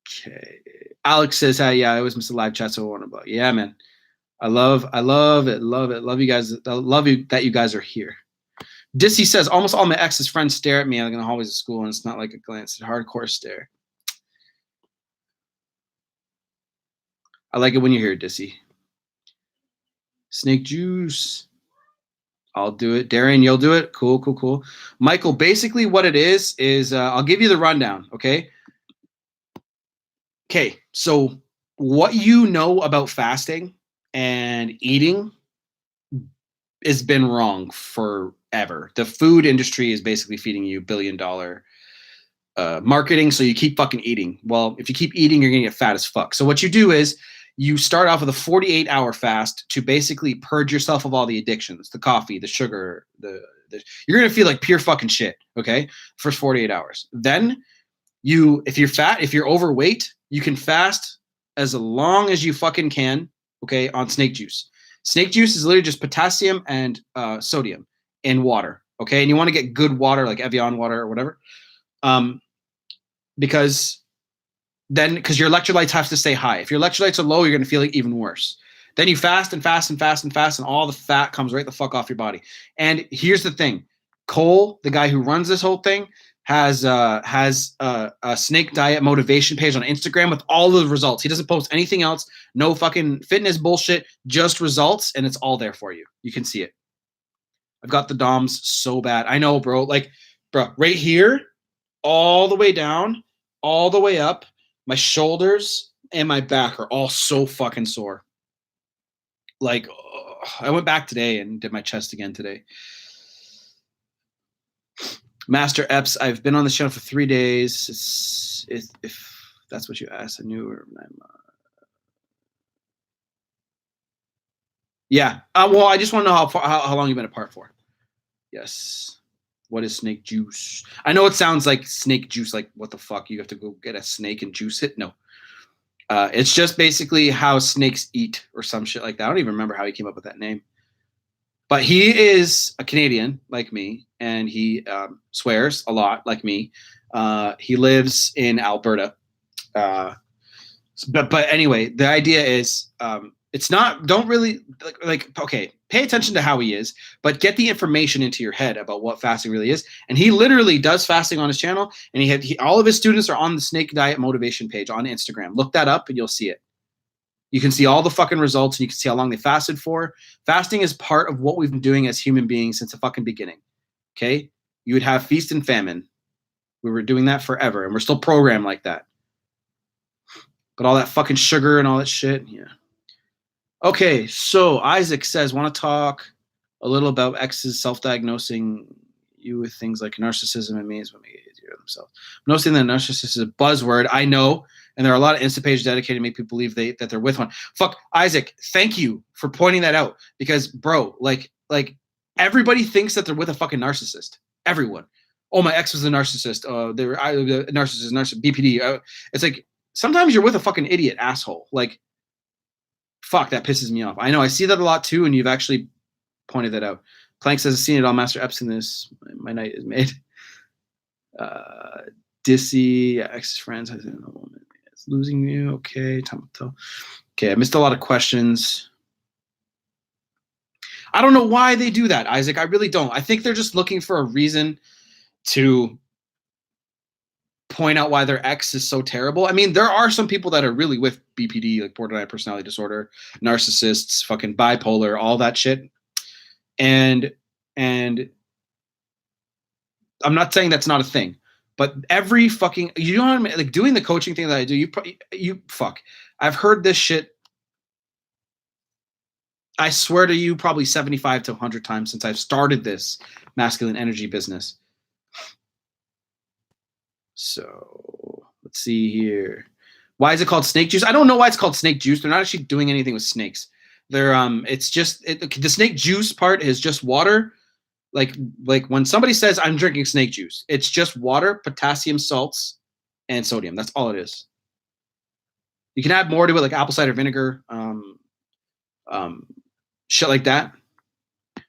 Okay. Alex says, "Hey, yeah, I always miss the live chat, so I want to." Yeah, man. I love it. Love you guys. I love you that you guys are here. Dissy says, "Almost all my ex's friends stare at me like in the hallways of school, and it's not like a glance, it's a hardcore stare." I like it when you're here, Dissy. Snake juice. I'll do it. Darian, you'll do it. Cool. Michael, basically what it is I'll give you the rundown, okay? Okay, so what you know about fasting and eating has been wrong forever. The food industry is basically feeding you billion-dollar marketing, so you keep fucking eating. Well, if you keep eating, you're gonna get fat as fuck. So what you do is you start off with a 48-hour fast to basically purge yourself of all the addictions, the coffee, the sugar, you're gonna feel like pure fucking shit, okay? First 48 hours. Then if you're fat, if you're overweight, you can fast as long as you fucking can, okay, on snake juice. Snake juice is literally just potassium and sodium in water, okay? And you want to get good water, like Evian water or whatever, because your electrolytes have to stay high. If your electrolytes are low, you're going to feel it even worse. Then you fast, and all the fat comes right the fuck off your body. And here's the thing. Cole, the guy who runs this whole thing, has a snake diet motivation page on Instagram with all the results. He doesn't post anything else. No fucking fitness bullshit, just results, and it's all there for you. You can see it. I've got the DOMs so bad. I know, bro. Like, bro, right here, all the way down, all the way up, my shoulders and my back are all so fucking sore. Like, I went back today and did my chest again today. Master Epps, I've been on the channel for 3 days. If that's what you asked, I knew. Yeah. Well, I just want to know how long you've been apart for. Yes. What is snake juice? I know it sounds like snake juice. Like, what the fuck? You have to go get a snake and juice it? No. It's just basically how snakes eat or some shit like that. I don't even remember how he came up with that name. But he is a Canadian like me, and he swears a lot like me. He lives in Alberta. But anyway, the idea is it's not, don't really, okay, pay attention to how he is, but get the information into your head about what fasting really is. And he literally does fasting on his channel, and all of his students are on the Snake Diet Motivation page on Instagram. Look that up and you'll see it. You can see all the fucking results, and you can see how long they fasted for. Fasting is part of what we've been doing as human beings since the fucking beginning. Okay? You would have feast and famine. We were doing that forever, and we're still programmed like that. But all that fucking sugar and all that shit, yeah. Okay, so Isaac says, want to talk a little about exes self-diagnosing you with things like narcissism and means what make it easier themselves. I'm noticing that narcissist is a buzzword. I know. And there are a lot of Insta pages dedicated to make people believe that they're with one. Fuck, Isaac, thank you for pointing that out. Because, bro, like everybody thinks that they're with a fucking narcissist. Everyone. Oh, my ex was a narcissist. They were a narcissist, BPD. It's like, sometimes you're with a fucking idiot asshole. Like, fuck, that pisses me off. I know, I see that a lot too, and you've actually pointed that out. Plank says, I've seen it all, Master Epps in this. My night is made. Dissy, ex friends. I don't know. It's losing you. Okay. Okay, I missed a lot of questions. I don't know why they do that, Isaac. I really don't. I think they're just looking for a reason to point out why their ex is so terrible. I mean, there are some people that are really with BPD, like borderline personality disorder, narcissists, fucking bipolar, all that shit. And I'm not saying that's not a thing, but every fucking, you know what I mean? Like doing the coaching thing that I do, you fuck. I've heard this shit. I swear to you, probably 75 to 100 times since I've started this masculine energy business. So let's see here. Why is it called snake juice? I don't know why it's called snake juice. They're not actually doing anything with snakes. They're it's just the snake juice part is just water. Like when somebody says I'm drinking snake juice, it's just water, potassium salts, and sodium. That's all it is. You can add more to it, like apple cider vinegar, shit like that.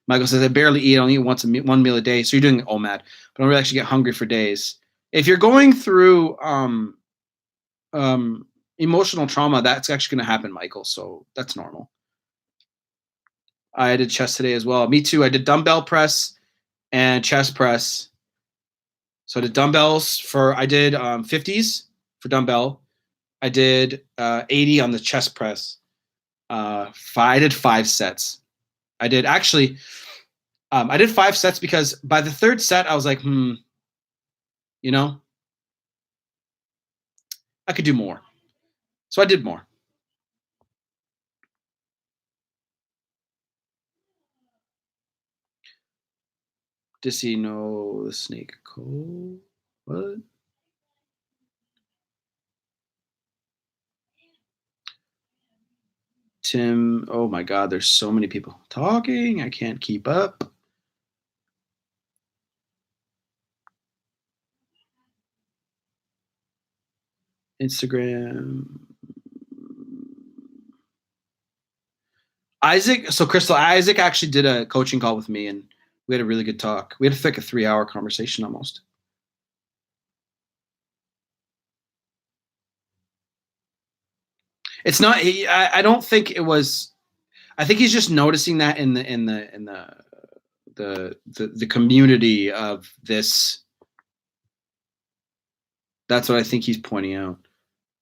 Michael says I barely eat. I only eat one meal a day. So you're doing OMAD, but I don't really actually get hungry for days. If you're going through emotional trauma, that's actually going to happen, Michael. So that's normal. I did chest today as well. Me too. I did dumbbell press and chest press. So I did dumbbells I did 50s for dumbbell. I did 80 on the chest press. I did 5 sets. I did 5 sets because by the third set, I was like, you know, I could do more. So I did more. Does he know the snake code? What? Tim, oh my God, there's so many people talking. I can't keep up. Instagram. Isaac, so Crystal, Isaac actually did a coaching call with me and we had a really good talk. We had like a 3-hour conversation almost. It's not, I don't think it was, I think he's just noticing that in the community of this. That's what I think he's pointing out.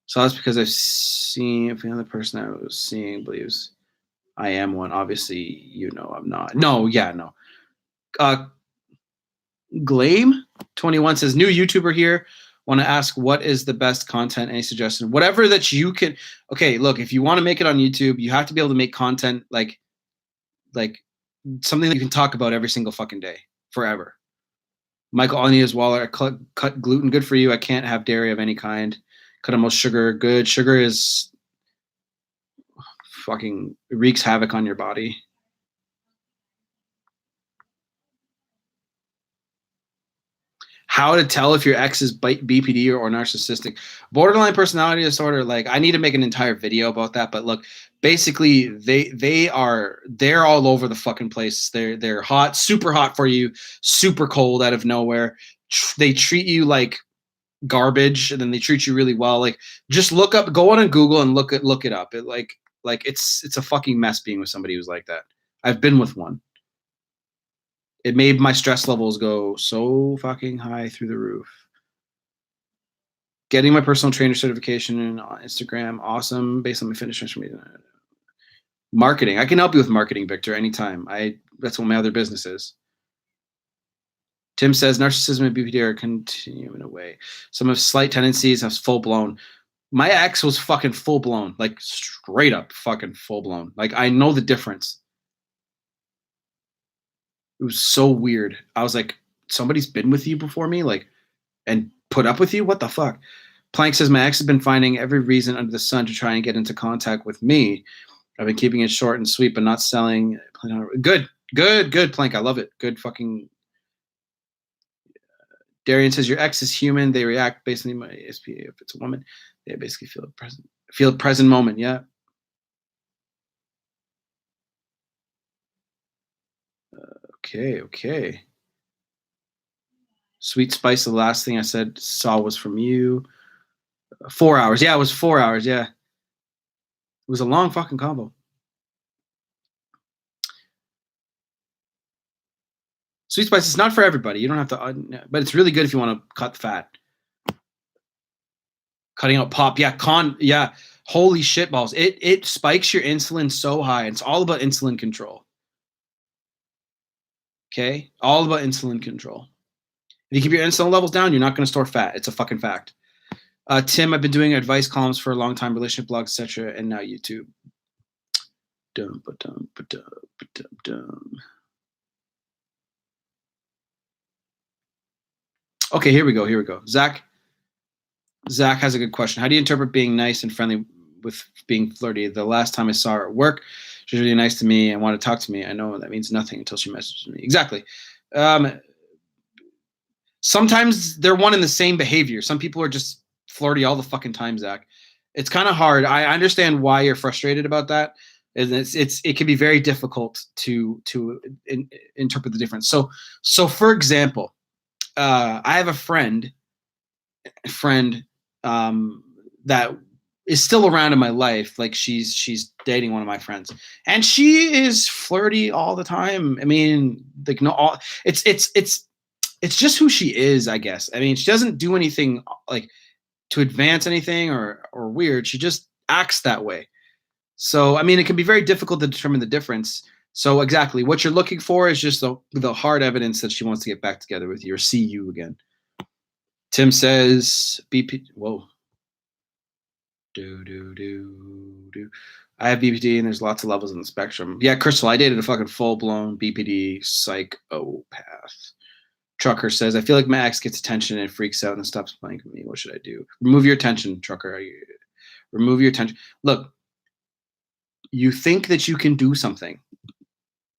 So that's because I've seen if the other person I was seeing believes I am one. Obviously, you know I'm not. No, yeah, no. Glame21 says, new YouTuber here. Want to ask what is the best content? Any suggestion? Whatever that you can. Okay, look, if you want to make it on YouTube, you have to be able to make content like something that you can talk about every single fucking day forever. Michael Onias Waller, cut gluten, good for you. I can't have dairy of any kind. Cut almost sugar, good. Sugar is fucking wreaks havoc on your body. How to tell if your ex is BPD or narcissistic. Borderline personality disorder, like I need to make an entire video about that. But look, basically they're all over the fucking place. They're hot, super hot for you, super cold out of nowhere. They treat you like garbage and then they treat you really well. Like just go on Google and look it up. It like it's a fucking mess being with somebody who's like that. I've been with one. It made my stress levels go so fucking high through the roof. Getting my personal trainer certification on Instagram, awesome. Based on my fitness transformation. Marketing, I can help you with marketing, Victor, anytime. That's what my other business is. Tim says narcissism and BPD are continuing away. Some have slight tendencies, have full blown. My ex was fucking full blown, like straight up fucking full blown. Like I know the difference. It was so weird. I was like, somebody's been with you before me, like, and put up with you? What the fuck? Plank says my ex has been finding every reason under the sun to try and get into contact with me. I've been keeping it short and sweet, but not selling. Good, Plank. I love it. Good fucking. Darian says your ex is human. They react based on my SPA. If it's a woman, they basically feel present moment. Yeah. Okay. Sweet Spice, the last thing I saw was from you. 4 hours. Yeah, it was 4 hours. Yeah. It was a long fucking combo. Sweet spice is not for everybody. You don't have to, but it's really good if you want to cut the fat. Cutting out pop. Yeah. Holy shit balls. It spikes your insulin so high. It's all about insulin control. Okay? All about insulin control. If you keep your insulin levels down, you're not going to store fat. It's a fucking fact. Tim, I've been doing advice columns for a long time, relationship blogs, etc., and now YouTube. Dum, ba-dum, ba-dum, ba-dum, dum. Okay, here we go. Zach has a good question. How do you interpret being nice and friendly with being flirty? The last time I saw her at work, she was really nice to me and wanted to talk to me. I know that means nothing until she messages me. Exactly. Sometimes they're one and the same behavior. Some people are just flirty all the fucking time, Zach. It's kind of hard. I understand why you're frustrated about that. And it can be very difficult to interpret the difference. So for example, I have a friend that is still around in my life. Like she's dating one of my friends, and she is flirty all the time. I mean, like it's just who she is, I guess. I mean, she doesn't do anything like to advance anything or weird. She just acts that way. So, I mean, it can be very difficult to determine the difference. So exactly what you're looking for is just the hard evidence that she wants to get back together with you or see you again. Tim says, BP, whoa. I have BPD and there's lots of levels in the spectrum. Yeah, Crystal, I dated a fucking full-blown BPD psychopath. Trucker says, I feel like my ex gets attention and freaks out and stops playing with me. What should I do? Remove your attention, Trucker. Remove your attention. Look, you think that you can do something,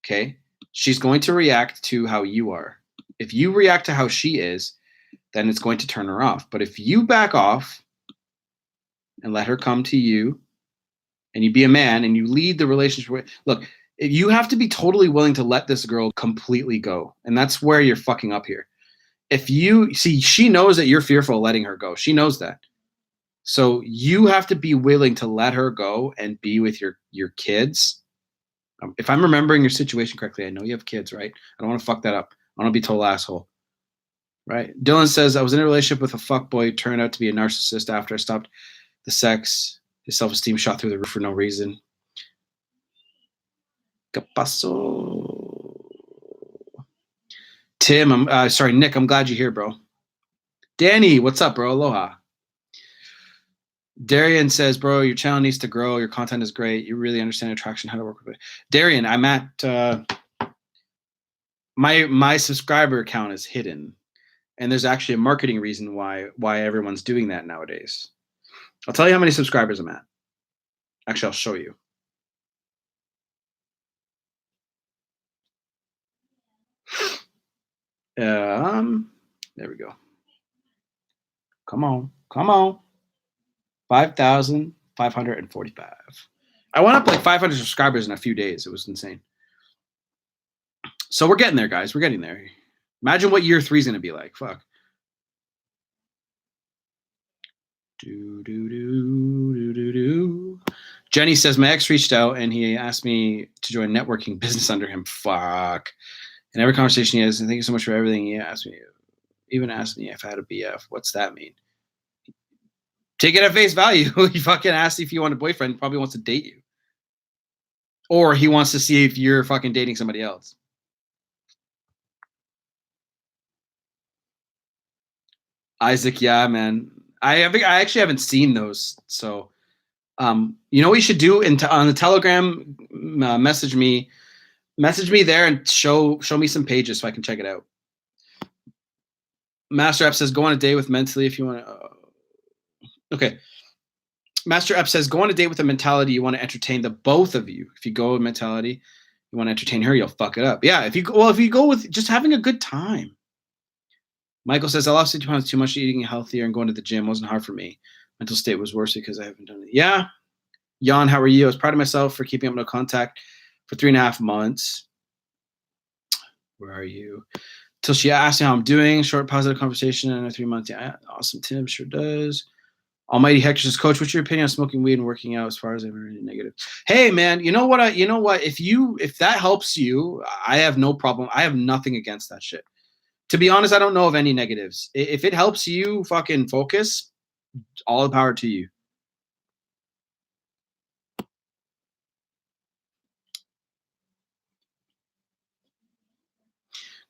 okay? She's going to react to how you are. If you react to how she is, then it's going to turn her off. But if you back off and let her come to you and you be a man and you lead the relationship, look, you have to be totally willing to let this girl completely go. And that's where you're fucking up here. If you see, she knows that you're fearful of letting her go. She knows that. So you have to be willing to let her go and be with your kids. If I'm remembering your situation correctly, I know you have kids, right? I don't want to fuck that up. I don't want to be a total asshole. Right? Dylan says, I was in a relationship with a fuckboy, turned out to be a narcissist after I stopped the sex. His self-esteem shot through the roof for no reason. ¿Qué pasó? Tim, sorry, Nick, I'm glad you're here, bro. Danny, what's up, bro? Aloha. Darian says, bro, your channel needs to grow. Your content is great. You really understand attraction, how to work with it. Darian, I'm at my subscriber account is hidden. And there's actually a marketing reason why everyone's doing that nowadays. I'll tell you how many subscribers I'm at. Actually, I'll show you. There we go. Come on. 5,545. I went up like 500 subscribers in a few days. It was insane. So we're getting there, guys. We're getting there. Imagine what year 3 is going to be like. Fuck. Jenny says, my ex reached out and he asked me to join networking business under him. Fuck. In every conversation he has, and thank you so much for everything he asked me. Even asked me if I had a BF. What's that mean? Take it at face value. He fucking asked if you want a boyfriend. He probably wants to date you. Or he wants to see if you're fucking dating somebody else. Isaac, yeah, man. I actually haven't seen those. So, you know what you should do on the Telegram, message me there and show me some pages so I can check it out. Master Ep says, go on a date with mentally if you want to. Okay. Master Ep says, go on a date with a mentality you want to entertain the both of you. If you go with mentality, you want to entertain her, you'll fuck it up. Yeah, if you go with just having a good time. Michael says, I lost 50 pounds too much, eating healthier and going to the gym wasn't hard for me. Mental state was worse because I haven't done it. Yeah. Jan, how are you? I was proud of myself for keeping up no contact for 3.5 months. Where are you? Till she asked me how I'm doing. Short, positive conversation in 3 months. Yeah, awesome, Tim. Sure does. Almighty Hector says, Coach, what's your opinion on smoking weed and working out as far as I'm really negative? Hey man, you know what? If that helps you, I have no problem. I have nothing against that shit. To be honest, I don't know of any negatives. If it helps you fucking focus, all the power to you.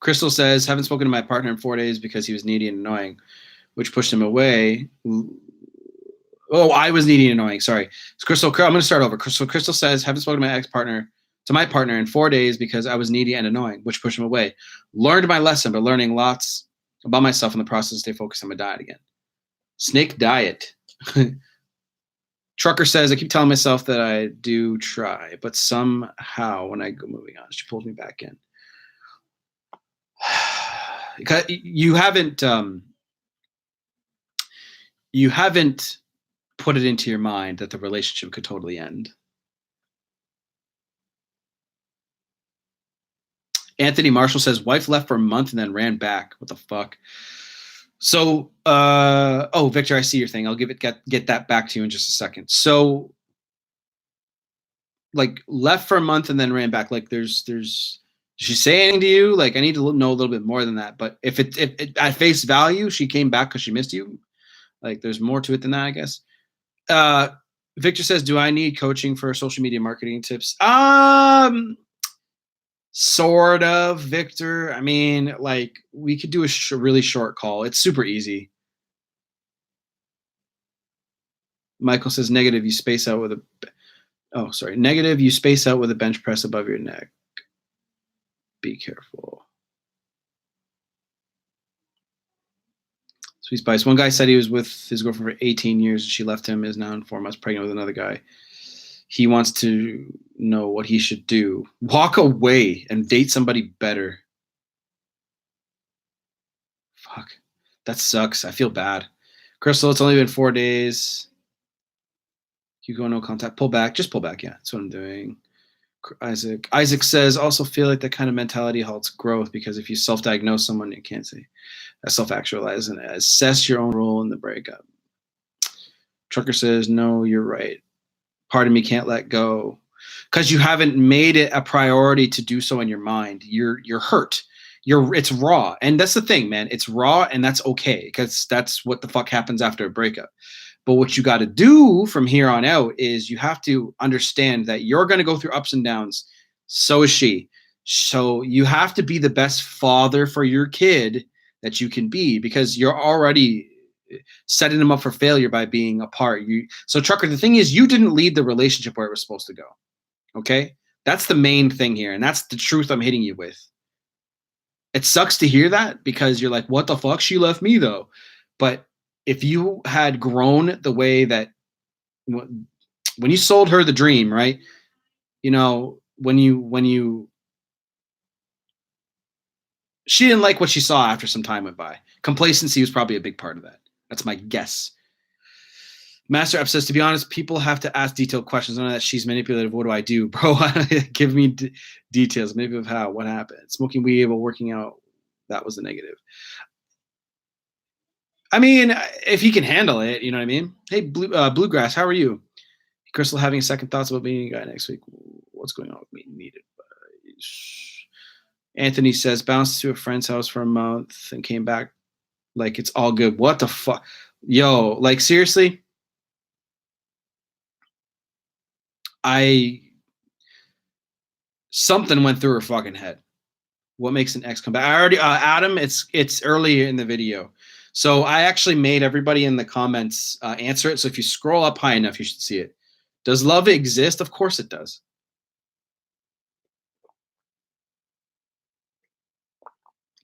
Crystal says, haven't spoken to my partner in 4 days because he was needy and annoying, which pushed him away. Oh, I was needy and annoying. Sorry. Crystal, I'm going to start over. Crystal says, haven't spoken to my partner in 4 days because I was needy and annoying, which pushed him away. Learned my lesson, but learning lots about myself in the process, stay focused on my diet again. Snake diet. Trucker says, I keep telling myself that I do try, but somehow when I go moving on, she pulls me back in. You haven't put it into your mind that the relationship could totally end. Anthony Marshall says, wife left for a month and then ran back. What the fuck? So, Victor, I see your thing. I'll get that back to you in just a second. So, like, left for a month and then ran back. Like, did she say anything to you? Like, I need to know a little bit more than that. But if at face value, she came back because she missed you, like, there's more to it than that, I guess. Victor says, do I need coaching for social media marketing tips? Sort of, Victor. I mean, like, we could do a really short call. It's super easy. Michael says, negative, you space out with negative, you space out with a bench press above your neck. Be careful. Sweet Spice. One guy said he was with his girlfriend for 18 years and she left him, is now in 4 months pregnant with another guy. He wants to know what he should do. Walk away and date somebody better. Fuck. That sucks. I feel bad. Crystal, it's only been 4 days. You go no contact. Pull back. Just pull back. Yeah, that's what I'm doing. Isaac says, also feel like that kind of mentality halts growth because if you self-diagnose someone, you can't say self-actualize and assess your own role in the breakup. Trucker says, no, you're right. Part of me can't let go because you haven't made it a priority to do so in your mind. You're hurt. It's raw. And that's the thing, man. It's raw and that's okay because that's what the fuck happens after a breakup. But what you got to do from here on out is you have to understand that you're going to go through ups and downs. So is she. So you have to be the best father for your kid that you can be because you're already setting them up for failure by being apart. So Trucker, the thing is, you didn't lead the relationship where it was supposed to go. Okay? That's the main thing here. And that's the truth I'm hitting you with. It sucks to hear that because you're like, what the fuck? She left me though. But if you had grown the way that when you sold her the dream, right? You know, she didn't like what she saw after some time went by. Complacency was probably a big part of that. That's my guess. Master F says, to be honest, people have to ask detailed questions. I know that she's manipulative. What do I do? Bro, give me details. Maybe of how, what happened. Smoking weed while working out. That was the negative. I mean, if he can handle it, you know what I mean? Hey, Bluegrass, how are you? Crystal having second thoughts about being a guy next week. What's going on with me? Needed. Anthony says, bounced to a friend's house for a month and came back like it's all good. What the fuck? Yo, like, seriously? Something went through her fucking head. What makes an ex come back? I already, Adam, it's early in the video. So I actually made everybody in the comments answer it. So if you scroll up high enough, you should see it. Does love exist? Of course it does.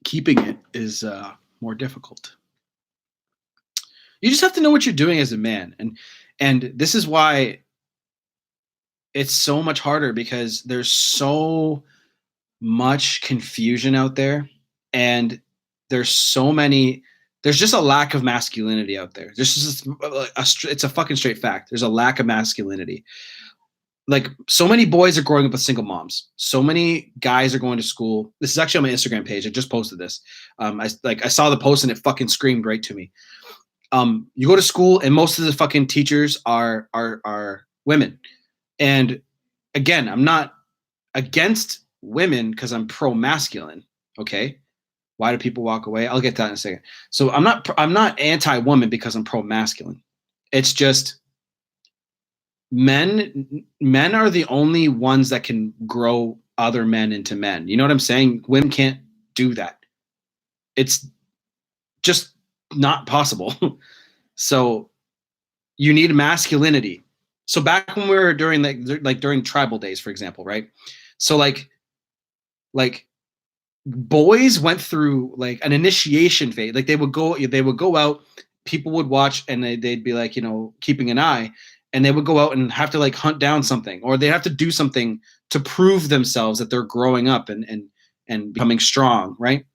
Keeping it is more difficult. You just have to know what you're doing as a man. And this is why it's so much harder because there's so much confusion out there. And there's just a lack of masculinity out there. It's a fucking straight fact. There's a lack of masculinity. Like, so many boys are growing up with single moms. So many guys are going to school. This is actually on my Instagram page. I just posted this. I saw the post and it fucking screamed right to me. You go to school and most of the fucking teachers are women. And again, I'm not against women because I'm pro masculine. Okay. Why do people walk away? I'll get to that in a second. So I'm not anti-woman because I'm pro masculine. It's just men are the only ones that can grow other men into men. You know what I'm saying? Women can't do that. It's just not possible. So you need masculinity. So back when we were during like during tribal days, for example, right? So like boys went through like an initiation phase. Like they would go out, people would watch, and they'd be like, you know, keeping an eye, and they would go out and have to like hunt down something, or they have to do something to prove themselves that they're growing up and becoming strong, right?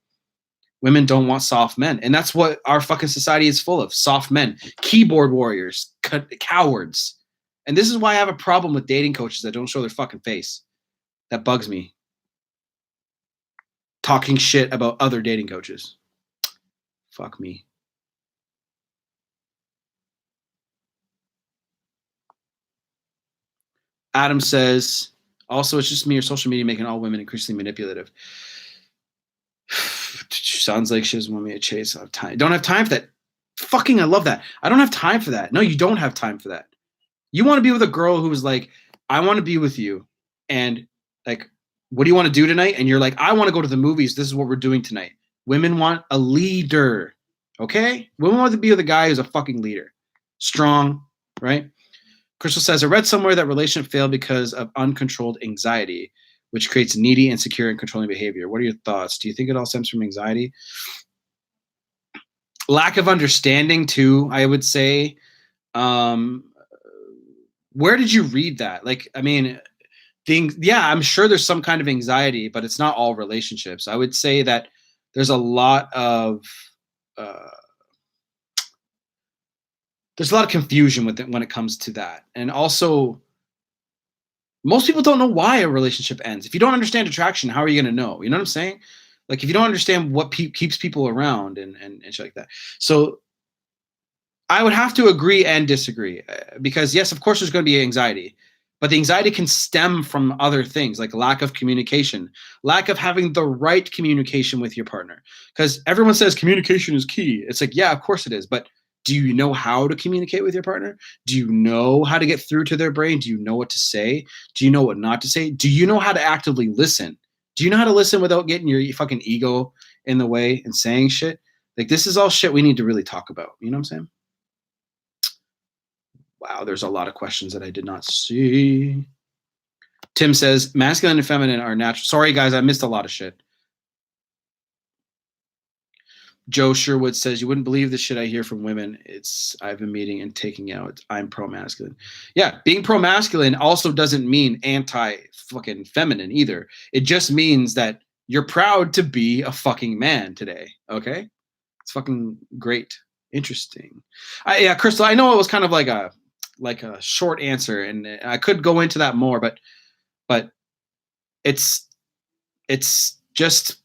Women don't want soft men, and that's what our fucking society is full of: soft men, keyboard warriors, cowards. And this is why I have a problem with dating coaches that don't show their fucking face. That bugs me. Talking shit about other dating coaches. Fuck me. Adam says, also, it's just me or social media making all women increasingly manipulative. Sounds like she doesn't want me to chase. I have time. Don't have time for that. Fucking, I love that. I don't have time for that. No, you don't have time for that. You want to be with a girl who's like, I want to be with you. And like, what do you want to do tonight? And you're like, I want to go to the movies. This is what we're doing tonight. Women want a leader. Okay? Women want to be with a guy who's a fucking leader. Strong, right? Crystal says, I read somewhere that relationship failed because of uncontrolled anxiety, which creates needy, insecure, and controlling behavior. What are your thoughts? Do you think it all stems from anxiety? Lack of understanding, too, I would say. Where did you read that? Like, I mean, yeah, I'm sure there's some kind of anxiety, but it's not all relationships. I would say that there's a lot of confusion with it when it comes to that. And also, most people don't know why a relationship ends. If you don't understand attraction, how are you going to know? You know what I'm saying? Like, if you don't understand what keeps people around and shit like that. So I would have to agree and disagree because, yes, of course, there's going to be anxiety. But the anxiety can stem from other things like lack of communication, lack of having the right communication with your partner. Because everyone says communication is key. It's like, yeah, of course it is. But do you know how to communicate with your partner? Do you know how to get through to their brain? Do you know what to say? Do you know what not to say? Do you know how to actively listen? Do you know how to listen without getting your fucking ego in the way and saying shit? Like, this is all shit we need to really talk about. You know what I'm saying? Wow, there's a lot of questions that I did not see. Tim says, masculine and feminine are natural. Sorry, guys, I missed a lot of shit. Joe Sherwood says, you wouldn't believe the shit I hear from women. I've been meeting and taking out. I'm pro-masculine. Yeah, being pro-masculine also doesn't mean anti-fucking feminine either. It just means that you're proud to be a fucking man today, okay? It's fucking great. Interesting. Yeah, Crystal, I know it was kind of like a short answer, and I could go into that more, but it's just,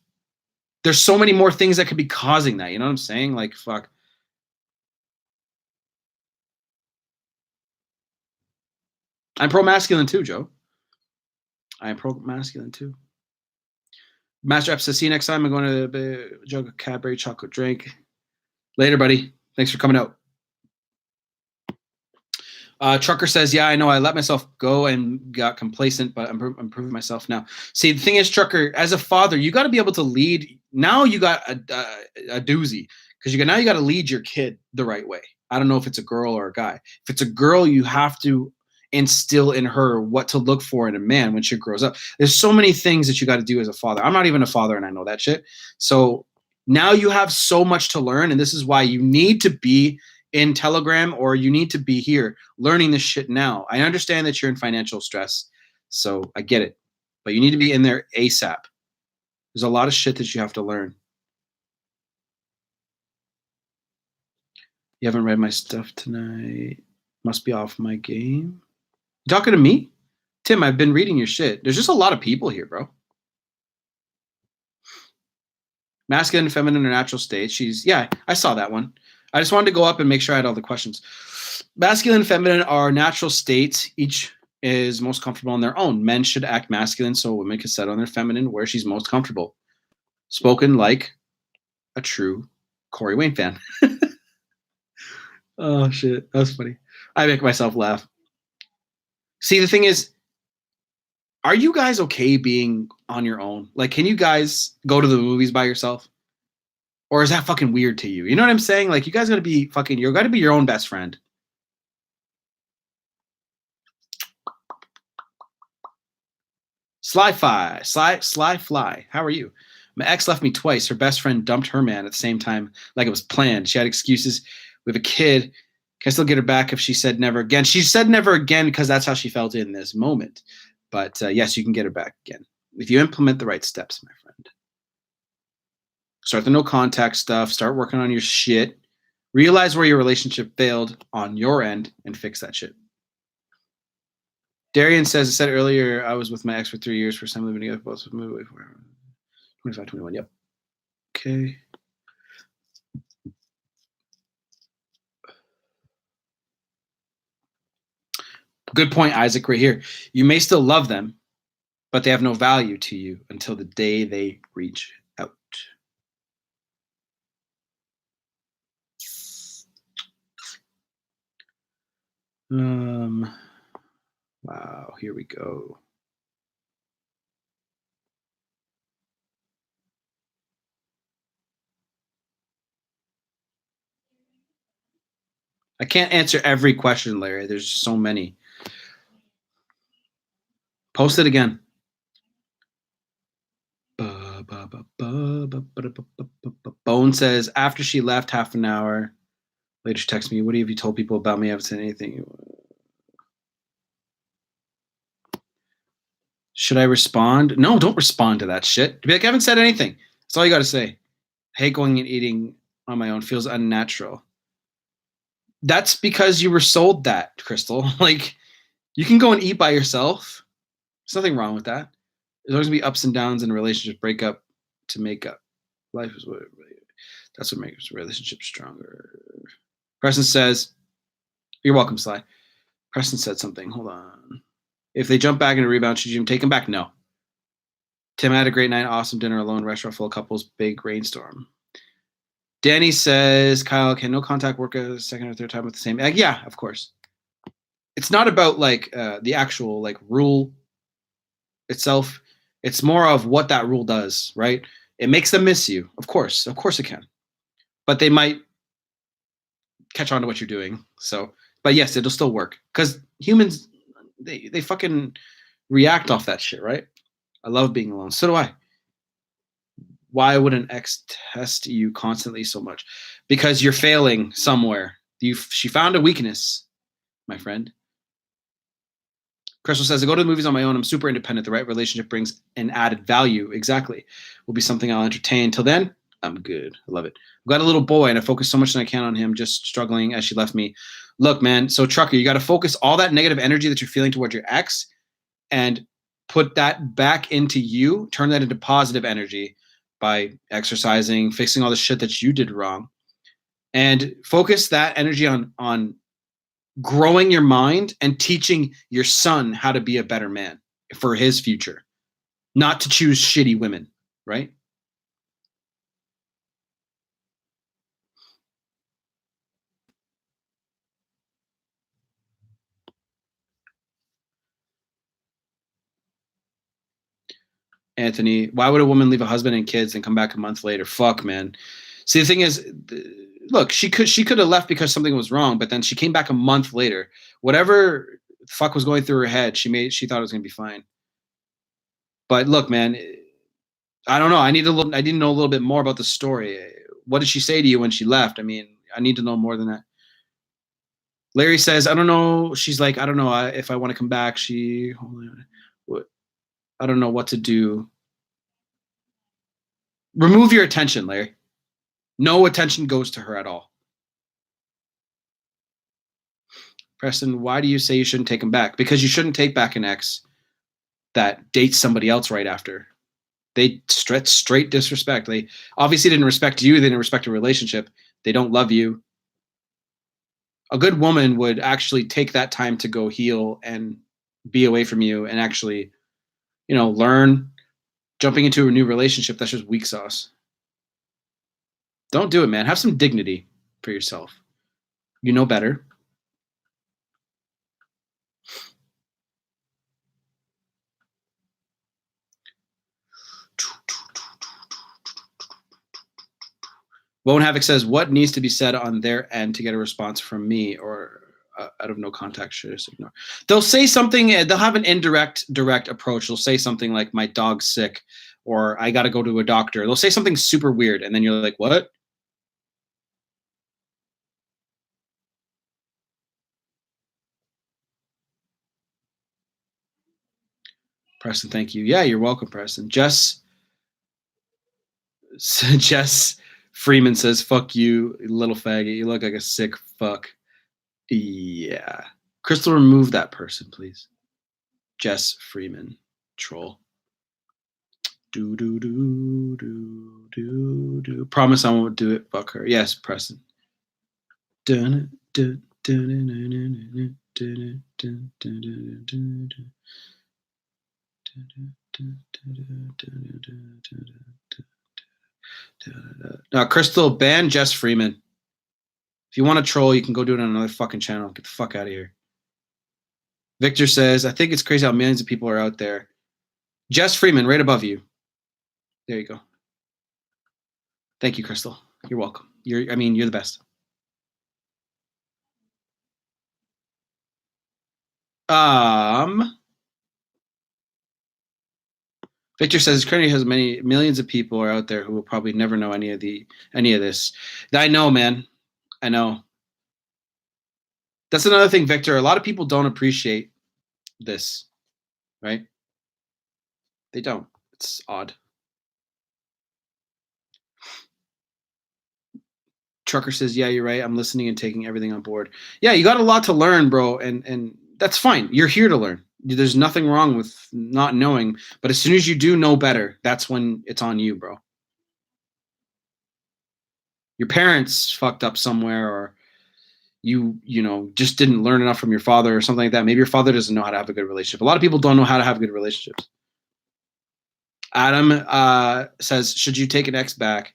there's so many more things that could be causing that. You know what I'm saying? Like, fuck. I'm pro-masculine too, Joe. I am pro-masculine too. Master Ep says, see you next time. I'm going to jug of Cadbury chocolate drink. Later, buddy. Thanks for coming out. Trucker says, yeah, I know I let myself go and got complacent, but I'm improving myself now. See, the thing is, Trucker, as a father, you got to be able to lead. Now you got a doozy because now you got to lead your kid the right way. I don't know if it's a girl or a guy. If it's a girl, you have to instill in her what to look for in a man when she grows up. There's so many things that you got to do as a father. I'm not even a father, and I know that shit. So now you have so much to learn, and this is why you need to be in Telegram, or you need to be here learning this shit now. I understand that you're in financial stress, so I get it, but you need to be in there ASAP. There's a lot of shit that you have to learn. You haven't read my stuff tonight. Must be off my game. You talking to me? Tim, I've been reading your shit. There's just a lot of people here, bro. Masculine and feminine or natural state. Yeah, I saw that one. I just wanted to go up and make sure I had all the questions. Masculine and feminine are natural states. Each is most comfortable on their own. Men should act masculine so women can settle on their feminine where she's most comfortable. Spoken like a true Corey Wayne fan. Oh, shit. That was funny. I make myself laugh. See, the thing is, are you guys okay being on your own? Like, can you guys go to the movies by yourself? Or is that fucking weird to you? You know what I'm saying? Like, you guys gotta be fucking, you gotta be your own best friend. Sly Fly. How are you? My ex left me twice. Her best friend dumped her man at the same time, like it was planned. She had excuses. We have a kid. Can I still get her back if she said never again? She said never again because that's how she felt in this moment. But yes, you can get her back again if you implement the right steps, my friend. Start the no contact stuff. Start working on your shit. Realize where your relationship failed on your end and fix that shit. Darian says, I said earlier, I was with my ex for 3 years. First time living together, both moved away for 25, 21. Yep. Okay. Good point, Isaac, right here. You may still love them, but they have no value to you until the day they reach out. Wow, here we go. I can't answer every question, Larry. There's so many. Post it again. Bone says, after she left half an hour, later she texts me, what have you told people about me? I haven't said anything. Should I respond? No, don't respond to that shit. Be like, I haven't said anything. That's all you got to say. I hate going and eating on my own. Feels unnatural. That's because you were sold that, Crystal. Like, you can go and eat by yourself. There's nothing wrong with that. There's always going to be ups and downs in a relationship, break up to make up. Life is what that's what makes a relationship stronger. Preston says, you're welcome, Sly. Preston said something. Hold on. If they jump back into rebound, should you take them back? No. Tim had a great night. Awesome dinner alone. Restaurant full of couples. Big rainstorm. Danny says, Kyle, can no contact work a second or third time with the same egg? Yeah, of course. It's not about like the actual like rule itself. It's more of what that rule does, right? It makes them miss you. Of course it can. But they might catch on to what you're doing. So, but yes, it'll still work because humans, they fucking react off that shit, right? I love being alone. So do I. Why would an ex test you constantly so much? Because you're failing somewhere. She found a weakness, my friend. Crystal says, I go to the movies on my own. I'm super independent. The right relationship brings an added value. Exactly. Will be something I'll entertain. Till then, I'm good. I love it. I've got a little boy and I focus so much as I can on him, just struggling as she left me. Look, man, so Trucker, you got to focus all that negative energy that you're feeling towards your ex and put that back into you, turn that into positive energy by exercising, fixing all the shit that you did wrong, and focus that energy on growing your mind and teaching your son how to be a better man for his future, not to choose shitty women, right? Anthony, why would a woman leave a husband and kids and come back a month later? Fuck, man. See, the thing is, look, she could have left because something was wrong, but then she came back a month later. Whatever fuck was going through her head, she thought it was gonna be fine. But look, man, I don't know. I need to know a little bit more about the story. What did she say to you when she left? I mean, I need to know more than that. Larry says, I don't know. She's like, I don't know if I want to come back. I don't know what to do. Remove your attention, Larry. No attention goes to her at all. Preston, why do you say you shouldn't take him back? Because you shouldn't take back an ex that dates somebody else right after. They straight disrespect. They obviously didn't respect you. They didn't respect a relationship. They don't love you. A good woman would actually take that time to go heal and be away from you and actually, learn. Jumping into a new relationship, that's just weak sauce. Don't do it, man. Have some dignity for yourself. You know better. Won't Havoc says, what needs to be said on their end to get a response from me, or out of no contact, should I just ignore? They'll say something, they'll have an direct approach. They'll say something like, my dog's sick, or I got to go to a doctor. They'll say something super weird, and then you're like, what? Preston, thank you. Yeah, you're welcome, Preston. Jess Freeman says, fuck you, little faggot. You look like a sick fuck. Yeah. Crystal, remove that person, please. Jess Freeman, troll. Do. Promise I won't do it. Fuck her. Yes, Preston. Dun, dun, dun, dun, dun, dun, dun, dun, dun, Now, Crystal, ban Jess Freeman. If you want to troll, you can go do it on another fucking channel. Get the fuck out of here. Victor says, I think it's crazy how millions of people are out there. Jess Freeman, right above you. There you go. Thank you, Crystal. You're welcome. You're the best. Victor says Trinity has many millions of people are out there who will probably never know any of this. I know, man. I know. That's another thing, Victor. A lot of people don't appreciate this, right? They don't. It's odd. Trucker says, yeah, you're right. I'm listening and taking everything on board. Yeah, you got a lot to learn, bro, and that's fine. You're here to learn. There's nothing wrong with not knowing, but as soon as you do know better, that's when it's on you, bro. Your parents fucked up somewhere, or you just didn't learn enough from your father or something like that. Maybe your father doesn't know how to have a good relationship. A lot of people don't know how to have good relationships. Adam says, should you take an ex back?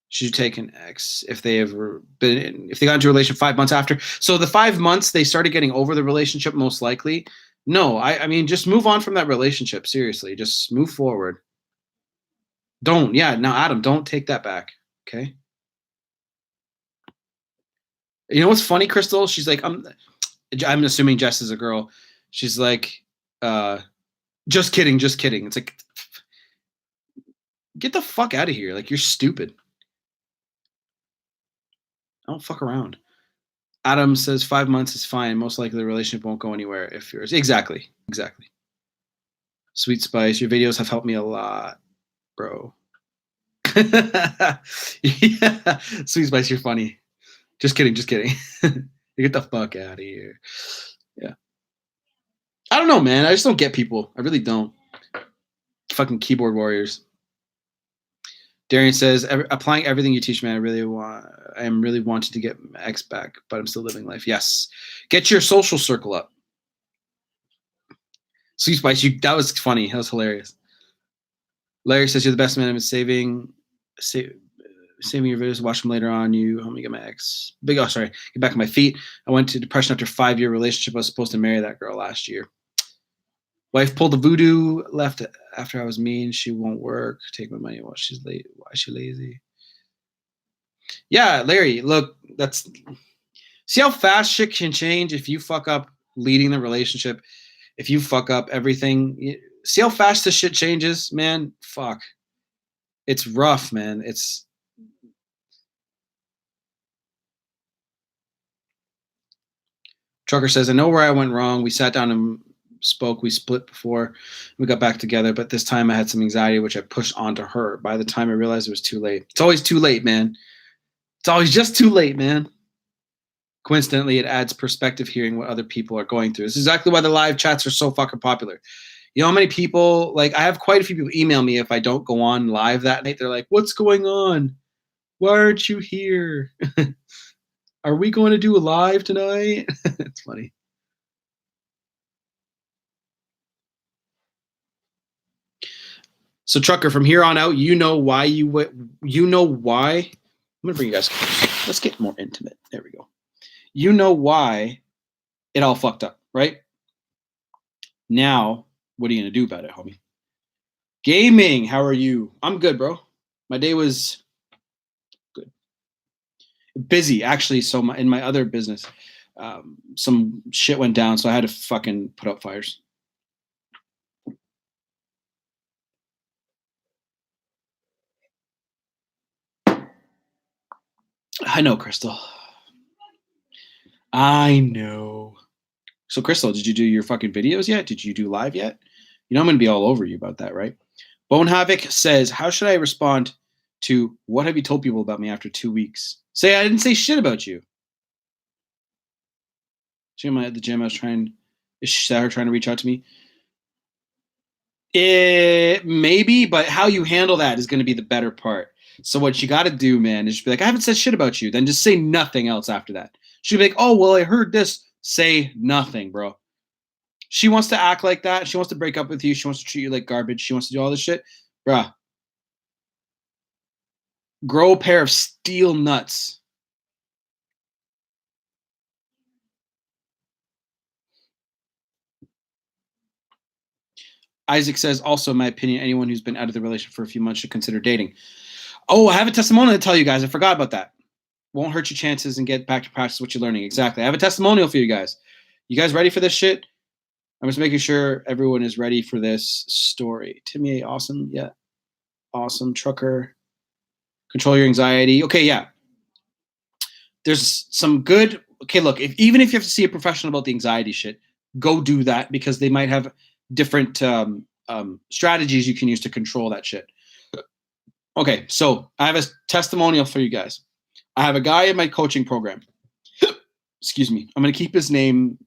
Should you take an ex if they got into a relationship 5 months after? So the 5 months they started getting over the relationship, most likely. No, I mean, just move on from that relationship. Seriously, just move forward. Now, Adam, don't take that back. Okay. You know what's funny, Crystal? She's like, I'm assuming Jess is a girl. She's like, just kidding. It's like, get the fuck out of here. Like, you're stupid. Don't fuck around. Adam says 5 months is fine. Most likely the relationship won't go anywhere if yours. Exactly. Sweet Spice, your videos have helped me a lot, bro. Yeah. Sweet Spice, you're funny. Just kidding. You get the fuck out of here. Yeah. I don't know, man. I just don't get people. I really don't. Fucking keyboard warriors. Darian says, applying everything you teach, man. I am really wanting to get my ex back, but I'm still living life. Yes. Get your social circle up. Sweet Spice, that was funny. That was hilarious. Larry says, you're the best man. I'm saving your videos, watch them later on. You help me get my ex. Get back on my feet. I went to depression after a 5-year relationship. I was supposed to marry that girl last year. Wife pulled the voodoo, left after I was mean. She won't work. Take my money while she's late. Why is she lazy? Yeah, Larry, look, see how fast shit can change if you fuck up leading the relationship. If you fuck up everything, see how fast this shit changes, man? Fuck. It's rough, man. Trucker says, I know where I went wrong. We sat down and spoke. We split before we got back together, but this time I had some anxiety, which I pushed onto her. By the time I realized it was too late. It's always too late, man. It's always just too late, man. Coincidentally, it adds perspective hearing what other people are going through. This is exactly why the live chats are so fucking popular. You know how many people, like, I have quite a few people email me if I don't go on live that night. They're like, what's going on? Why aren't you here? Are we going to do a live tonight? It's funny. So Trucker, from here on out, you know why you know why. I'm gonna bring you guys close. Let's get more intimate. There we go. You know why it all fucked up, right? Now, what are you gonna do about it, homie? Gaming, how are you? I'm good, bro. My day was good. Busy, actually. So in my other business, some shit went down, so I had to fucking put out fires. I know, Crystal. I know. So, Crystal, did you do your fucking videos yet? Did you do live yet? You know I'm gonna be all over you about that, right? Bone Havoc says, "How should I respond to what have you told people about me after 2 weeks?" Say I didn't say shit about you. She at the gym. I was trying. Is her trying to reach out to me? Maybe, but how you handle that is going to be the better part. So what you got to do, man, is just be like, I haven't said shit about you. Then just say nothing else after that. She'll be like, oh, well, I heard this. Say nothing, bro. She wants to act like that. She wants to break up with you. She wants to treat you like garbage. She wants to do all this shit. Bruh. Grow a pair of steel nuts. Isaac says, also, in my opinion, anyone who's been out of the relationship for a few months should consider dating. Oh, I have a testimonial to tell you guys. I forgot about that. Won't hurt your chances and get back to practice what you're learning. Exactly. I have a testimonial for you guys. You guys ready for this shit? I'm just making sure everyone is ready for this story. Timmy, awesome. Yeah. Awesome. Trucker. Control your anxiety. Okay, yeah. There's some good. Okay, look, even if you have to see a professional about the anxiety shit, go do that because they might have different strategies you can use to control that shit. Okay, so I have a testimonial for you guys. I have a guy in my coaching program. Excuse me. I'm going to keep his name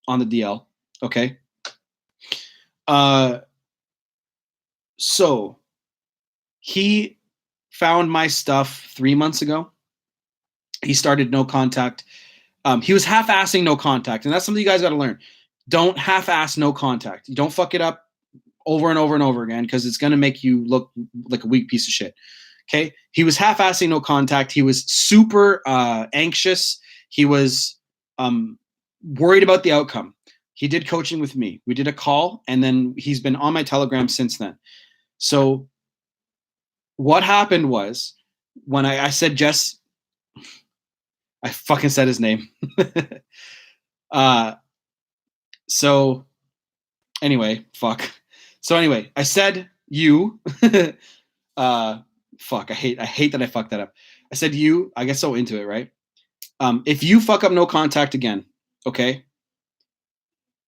on the DL. Okay. So he found my stuff 3 months ago. He started no contact. He was half-assing no contact, and that's something you guys got to learn. Don't half-ass no contact. You don't fuck it up over and over and over again because it's going to make you look like a weak piece of shit. Okay? He was half-assing no contact. He was super anxious. He was worried about the outcome. He did coaching with me. We did a call, and then he's been on my Telegram since then. So what happened was when I said, Jess, I fucking said his name. So anyway, fuck. So anyway, I said you. Fuck. I hate that I fucked that up. I said you. I get so into it, right? If you fuck up no contact again, okay,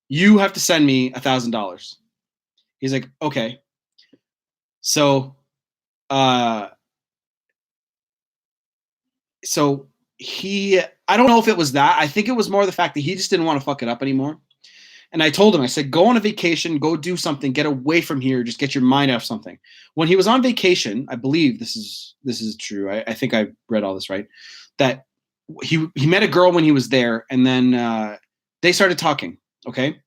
you have to send me $1,000. He's like, okay. So, I don't know if it was that. I think it was more the fact that he just didn't want to fuck it up anymore. And I told him, I said, go on a vacation, go do something, get away from here, just get your mind off something. When he was on vacation, I believe this is true. I think I read all this right. That he met a girl when he was there, and then they started talking. Okay.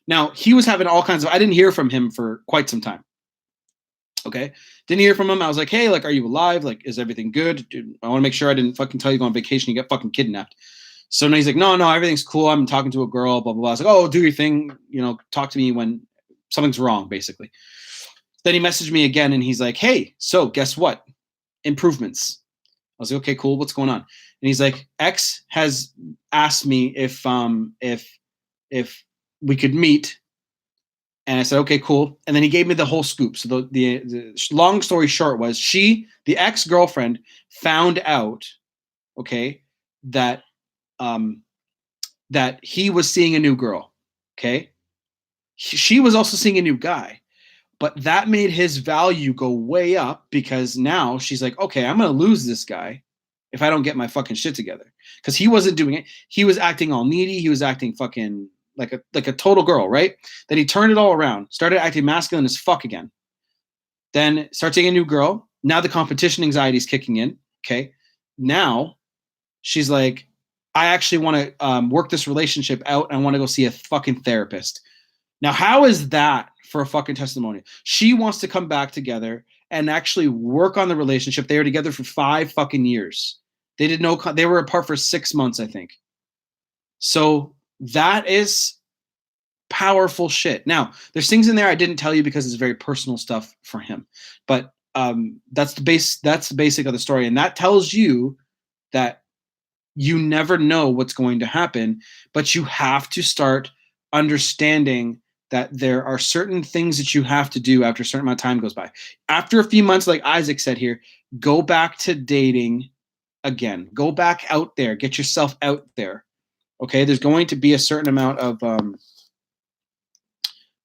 Now he was having all kinds of. I didn't hear from him for quite some time. Okay. Didn't hear from him. I was like, hey, like, are you alive? Like, is everything good? Dude, I want to make sure I didn't fucking tell you to go on vacation. You get fucking kidnapped. So now he's like, no, everything's cool. I'm talking to a girl, blah, blah, blah. I was like, oh, do your thing. You know, talk to me when something's wrong, basically. Then he messaged me again and he's like, hey, so guess what? Improvements. I was like, okay, cool. What's going on? And he's like, X has asked me if we could meet. And I said, okay, cool. And then he gave me the whole scoop. So the long story short was the ex-girlfriend found out, okay, that he was seeing a new girl, okay? She was also seeing a new guy. But that made his value go way up because now she's like, okay, I'm going to lose this guy if I don't get my fucking shit together. Because he wasn't doing it. He was acting all needy. He was acting fucking like a total girl, right? Then he turned it all around, started acting masculine as fuck again. Then starts dating a new girl. Now the competition anxiety is kicking in, okay? Now she's like, I actually want to work this relationship out. I want to go see a fucking therapist. Now, how is that for a fucking testimonial? She wants to come back together and actually work on the relationship. They were together for 5 fucking years. They were apart for 6 months, I think. So that is powerful shit. Now, there's things in there I didn't tell you because it's very personal stuff for him. But that's the basic of the story. And that tells you that you never know what's going to happen, but you have to start understanding that there are certain things that you have to do after a certain amount of time goes by. After a few months, like Isaac said here, go back to dating again. Go back out there. Get yourself out there. Okay, there's going to be a certain amount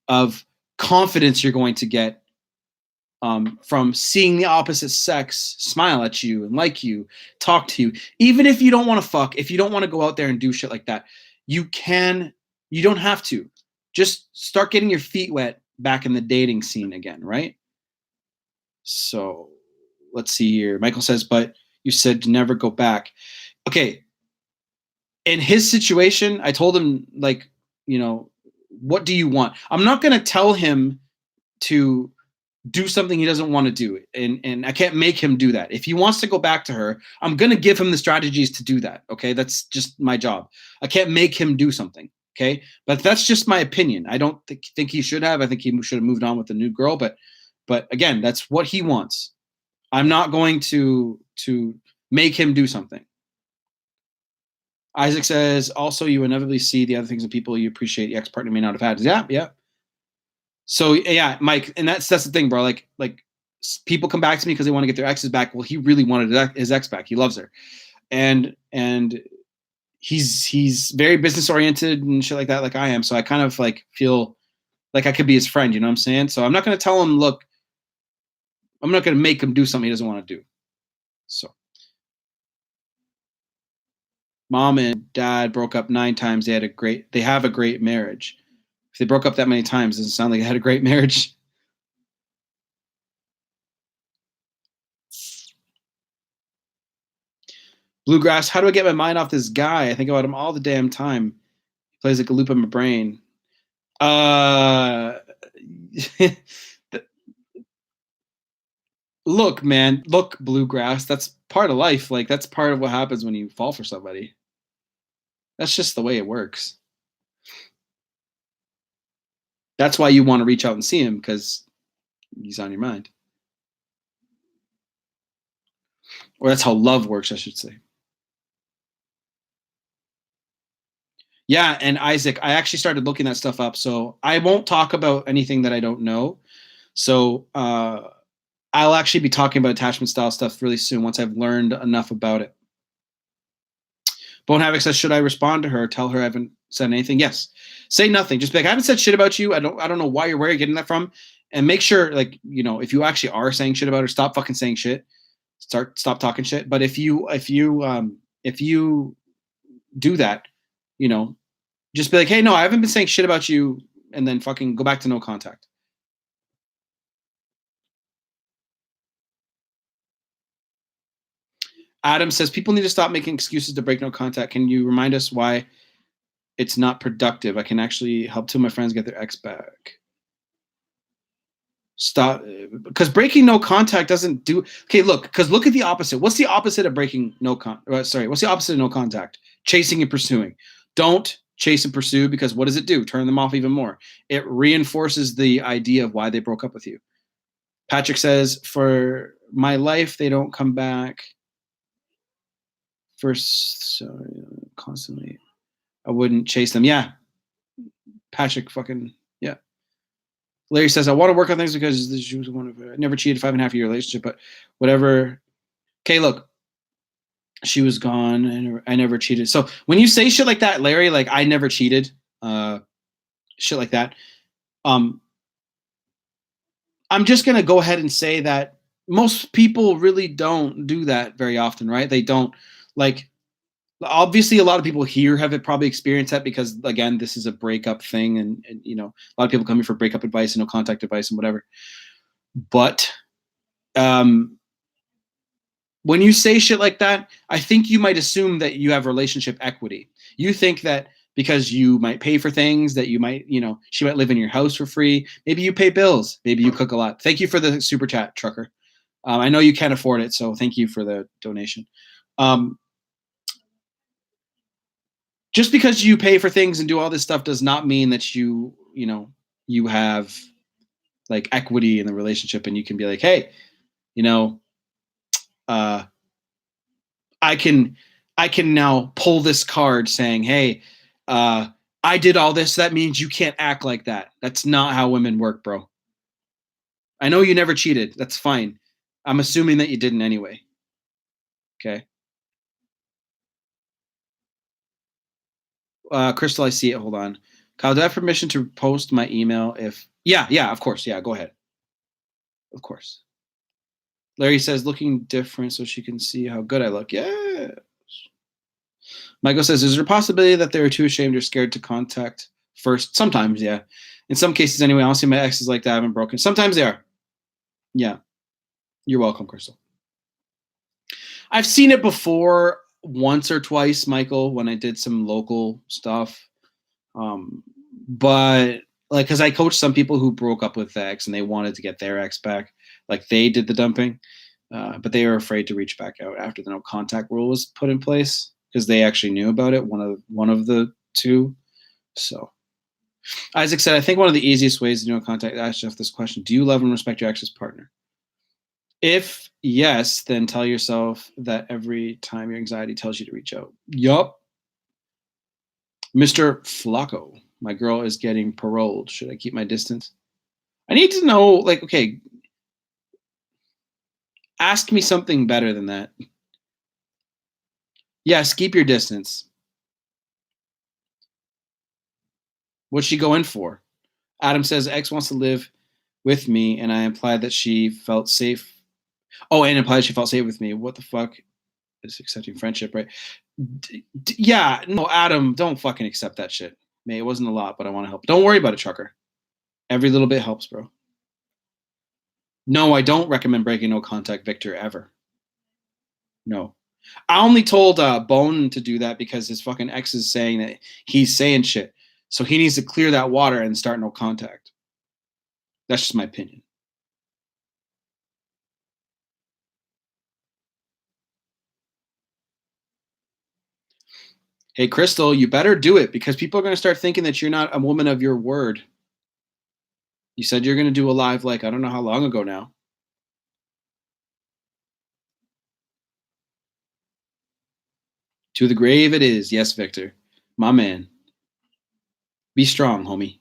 of confidence you're going to get from seeing the opposite sex smile at you and like you, talk to you. Even if you don't want to fuck, if you don't want to go out there and do shit like that, you don't have to. Just start getting your feet wet back in the dating scene again, right? So let's see here. Michael says, but you said to never go back. Okay. In his situation, I told him, like, what do you want? I'm not going to tell him to do something he doesn't want to do. And I can't make him do that. If he wants to go back to her, I'm going to give him the strategies to do that. Okay. That's just my job. I can't make him do something. Okay. But that's just my opinion. I don't think he should have. I think he should have moved on with the new girl. But again, that's what he wants. I'm not going to make him do something. Isaac says, also, you inevitably see the other things and people you appreciate the ex-partner may not have had. Yeah. So, yeah, Mike, and that's the thing, bro. Like people come back to me because they want to get their exes back. Well, he really wanted his ex back. He loves her. And he's very business-oriented and shit like that, like I am. So I kind of, like, feel like I could be his friend, you know what I'm saying? So I'm not going to tell him, look, I'm not going to make him do something he doesn't want to do. So. Mom and dad broke up 9 times. They have a great marriage. If they broke up that many times, it doesn't sound like they had a great marriage. Bluegrass, how do I get my mind off this guy? I think about him all the damn time. He plays like a loop in my brain. Look, man. Look, Bluegrass. That's part of life. Like, that's part of what happens when you fall for somebody. That's just the way it works. That's why you want to reach out and see him, because he's on your mind. Or that's how love works, I should say. Yeah, and Isaac, I actually started looking that stuff up. So I won't talk about anything that I don't know. So I'll actually be talking about attachment style stuff really soon once I've learned enough about it. Bone Havoc says, should I respond to her? Tell her I haven't said anything? Yes. Say nothing. Just be like, I haven't said shit about you. I don't know where you're getting that from. And make sure, like, if you actually are saying shit about her, stop fucking saying shit. Stop talking shit. But if you do that, just be like, hey, no, I haven't been saying shit about you, and then fucking go back to no contact. Adam says, people need to stop making excuses to break no contact. Can you remind us why it's not productive? I can actually help 2 of my friends get their ex back. Stop, because breaking no contact doesn't do. Okay, because look at the opposite. What's the opposite of breaking what's the opposite of no contact? Chasing and pursuing. Don't chase and pursue, because what does it do? Turn them off even more. It reinforces the idea of why they broke up with you. Patrick says, for my life, they don't come back. Constantly, I wouldn't chase them. Yeah, Patrick, fucking yeah. Larry says, I want to work on things because she was one of I never cheated 5.5-year relationship, but whatever. Okay, look, she was gone and I never cheated. So when you say shit like that, Larry, like I never cheated, shit like that, I'm just gonna go ahead and say that most people really don't do that very often, right? They don't. Like, obviously a lot of people here have probably experienced that because, again, this is a breakup thing, and a lot of people come here for breakup advice and no contact advice and whatever. But when you say shit like that, I think you might assume that you have relationship equity. You think that because you might pay for things, that you might, she might live in your house for free. Maybe you pay bills. Maybe you cook a lot. Thank you for the super chat, Trucker. I know you can't afford it, so thank you for the donation. Just because you pay for things and do all this stuff does not mean that you have like equity in the relationship, and you can be like, hey, I can now pull this card saying, hey, I did all this. That means you can't act like that. That's not how women work, bro. I know you never cheated. That's fine. I'm assuming that you didn't anyway. Okay. Crystal, I see it. Hold on. Kyle, do I have permission to post my email if... Yeah, of course. Yeah, go ahead. Of course. Larry says, looking different so she can see how good I look. Yeah. Michael says, is there a possibility that they're too ashamed or scared to contact first? Sometimes, yeah. In some cases, anyway. I don't see my exes like that. I haven't broken. Sometimes they are. Yeah. You're welcome, Crystal. I've seen it before once or twice, Michael, when I did some local stuff. But like, because I coached some people who broke up with the ex and they wanted to get their ex back. Like they did the dumping, but they were afraid to reach back out after the no contact rule was put in place because they actually knew about it. One of the two. So Isaac said, I think one of the easiest ways to do no contact, ask Jeff this question. Do you love and respect your ex's partner? If yes, then tell yourself that every time your anxiety tells you to reach out. Yup. Mr. Flacco, my girl is getting paroled. Should I keep my distance? I need to know, like, okay, ask me something better than that. Yes, keep your distance. What's she going for? Adam says, X wants to live with me, and I implied that she felt safe. Oh, and implied she felt safe with me. What the fuck is accepting friendship, right? Yeah, no, Adam, don't fucking accept that shit. May it wasn't a lot, but I want to help. Don't worry about it, Trucker. Every little bit helps, bro. No, I don't recommend breaking no contact, Victor, ever. No. I only told Bone to do that because his fucking ex is saying that he's saying shit. So he needs to clear that water and start no contact. That's just my opinion. Hey, Crystal, you better do it because people are going to start thinking that you're not a woman of your word. You said you're going to do a live, like, I don't know how long ago now. To the grave it is. Yes, Victor. My man. Be strong, homie.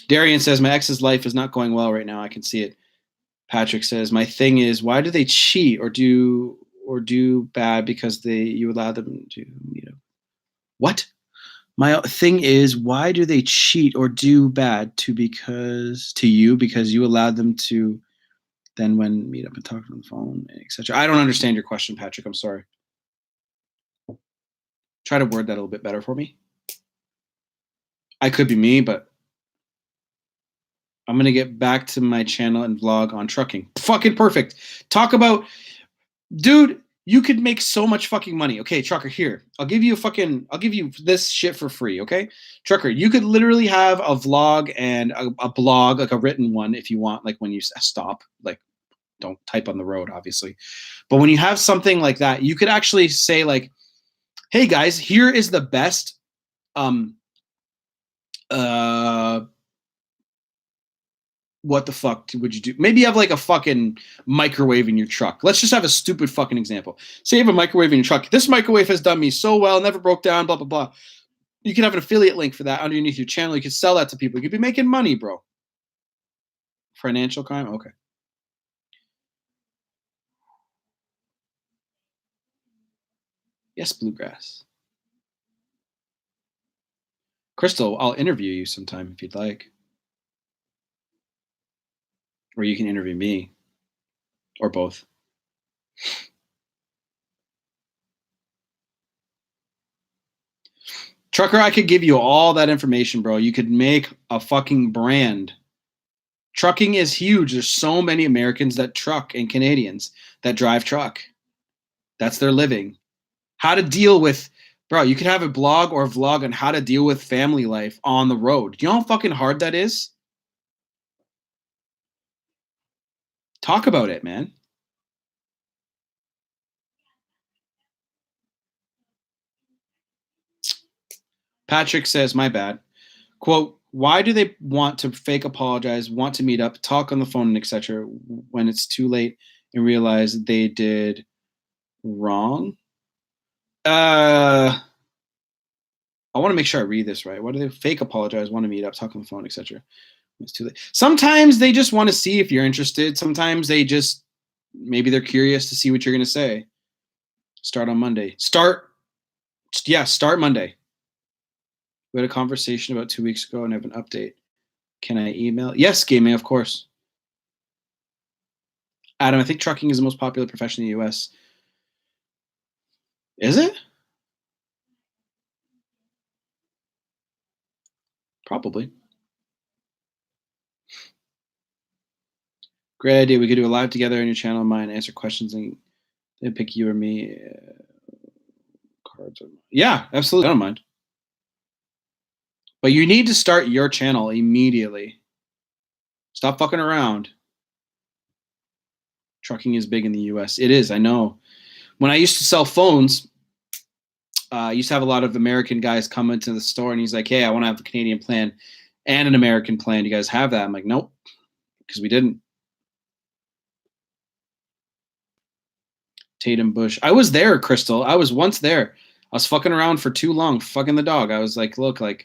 Darian says, my ex's life is not going well right now. I can see it. Patrick says, my thing is, why do they cheat or do bad because you allow them to, what? My thing is, why do they cheat or do bad to you because you allowed them to then when meet up and talk on the phone, etc. I don't understand your question, Patrick. I'm sorry. Try to word that a little bit better for me. I could be me, but I'm going to get back to my channel and vlog on trucking. Fucking perfect. Talk about, dude, you could make so much fucking money. Okay, Trucker, here. I'll give you this shit for free, okay? Trucker, you could literally have a vlog and a blog, like a written one if you want, like when you stop, like don't type on the road, obviously. But when you have something like that, you could actually say like, hey guys, here is the best what the fuck would you do? Maybe you have like a fucking microwave in your truck. Let's just have a stupid fucking example. Say you have a microwave in your truck. This microwave has done me so well, never broke down, blah, blah, blah. You can have an affiliate link for that underneath your channel. You can sell that to people. You could be making money, bro. Financial crime? Okay. Yes, Bluegrass. Crystal, I'll interview you sometime if you'd like. Or you can interview me. Or both. Trucker, I could give you all that information, bro. You could make a fucking brand. Trucking is huge. There's so many Americans that truck and Canadians that drive truck. That's their living. How to deal with, bro, you could have a blog or a vlog on how to deal with family life on the road. Do you know how fucking hard that is? Talk about it, man. Patrick says, my bad. Quote, why do they want to fake apologize, want to meet up, talk on the phone, etc., when it's too late and realize they did wrong? I want to make sure I read this right. Why do they fake apologize, want to meet up, talk on the phone, etc.? It's too late. Sometimes they just want to see if you're interested. Sometimes they just, maybe they're curious to see what you're going to say. Start on Monday. Start Monday. We had a conversation about 2 weeks ago and I have an update. Can I email? Yes, gaming, of course. Adam, I think trucking is the most popular profession in the US. Is it? Probably. Great idea. We could do a live together on your channel of mine, answer questions, and then pick you or me. Cards. Yeah, absolutely. I don't mind. But you need to start your channel immediately. Stop fucking around. Trucking is big in the US. It is, I know. When I used to sell phones, I used to have a lot of American guys come into the store and he's like, hey, I want to have the Canadian plan and an American plan. Do you guys have that? I'm like, nope, because we didn't. Tatum Bush. I was there, Crystal. I was once there. I was fucking around for too long, fucking the dog. I was like, look, like,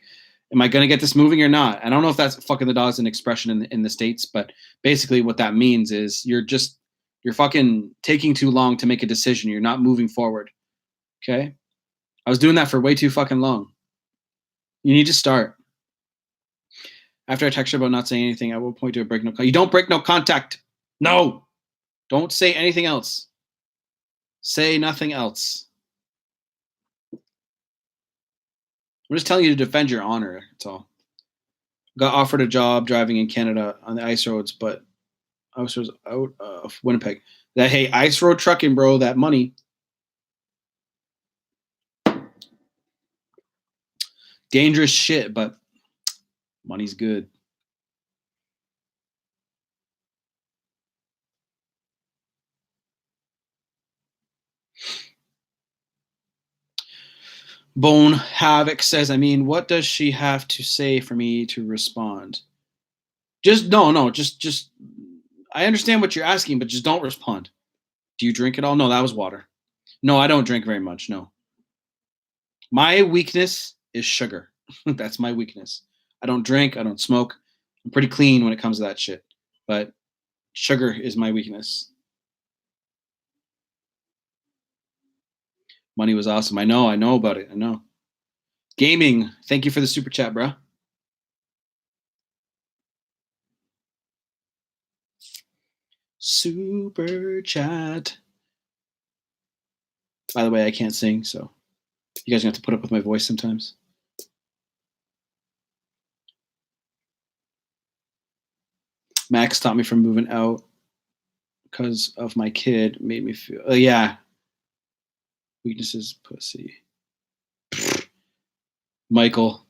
am I gonna get this moving or not? I don't know if that's fucking the dog's an expression in the States, but basically what that means is you're fucking taking too long to make a decision. You're not moving forward. Okay? I was doing that for way too fucking long. You need to start. After I text her about not saying anything, I will point to a break no contact. You don't break no contact. No. Don't say anything else. Say nothing else. I'm just telling you to defend your honor. That's all. Got offered a job driving in Canada on the ice roads, but I was out of Winnipeg. That, hey, ice road trucking, bro, that money. Dangerous shit, but money's good. Bone Havoc says, I mean, what does she have to say for me to respond? Just I understand what you're asking, but just don't respond. Do you drink at all? No, that was water. No, I don't drink very much. No. My weakness is sugar. That's my weakness. I don't drink. I don't smoke. I'm pretty clean when it comes to that shit. But sugar is my weakness. Money was awesome. I know about it. I know. Gaming. Thank you for the super chat, bro. Super chat. By the way, I can't sing, so you guys are gonna have to put up with my voice sometimes. Max stopped me from moving out because of my kid. Made me feel. Yeah. Weaknesses, pussy. Michael.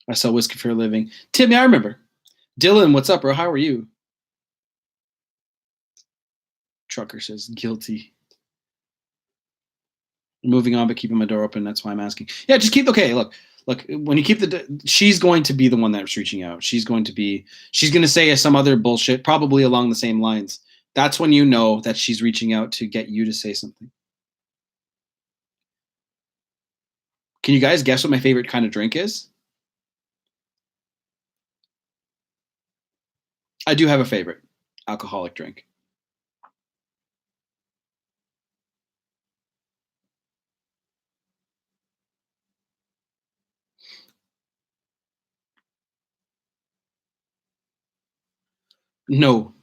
I sell whiskey for a living. Timmy, I remember. Dylan, what's up, bro? How are you? Trucker says guilty. Moving on, but keeping my door open. That's why I'm asking. Yeah, just keep. Okay, look. When you keep she's going to be the one that's reaching out. She's going to say some other bullshit, probably along the same lines. That's when you know that she's reaching out to get you to say something. Can you guys guess what my favorite kind of drink is? I do have a favorite alcoholic drink. No,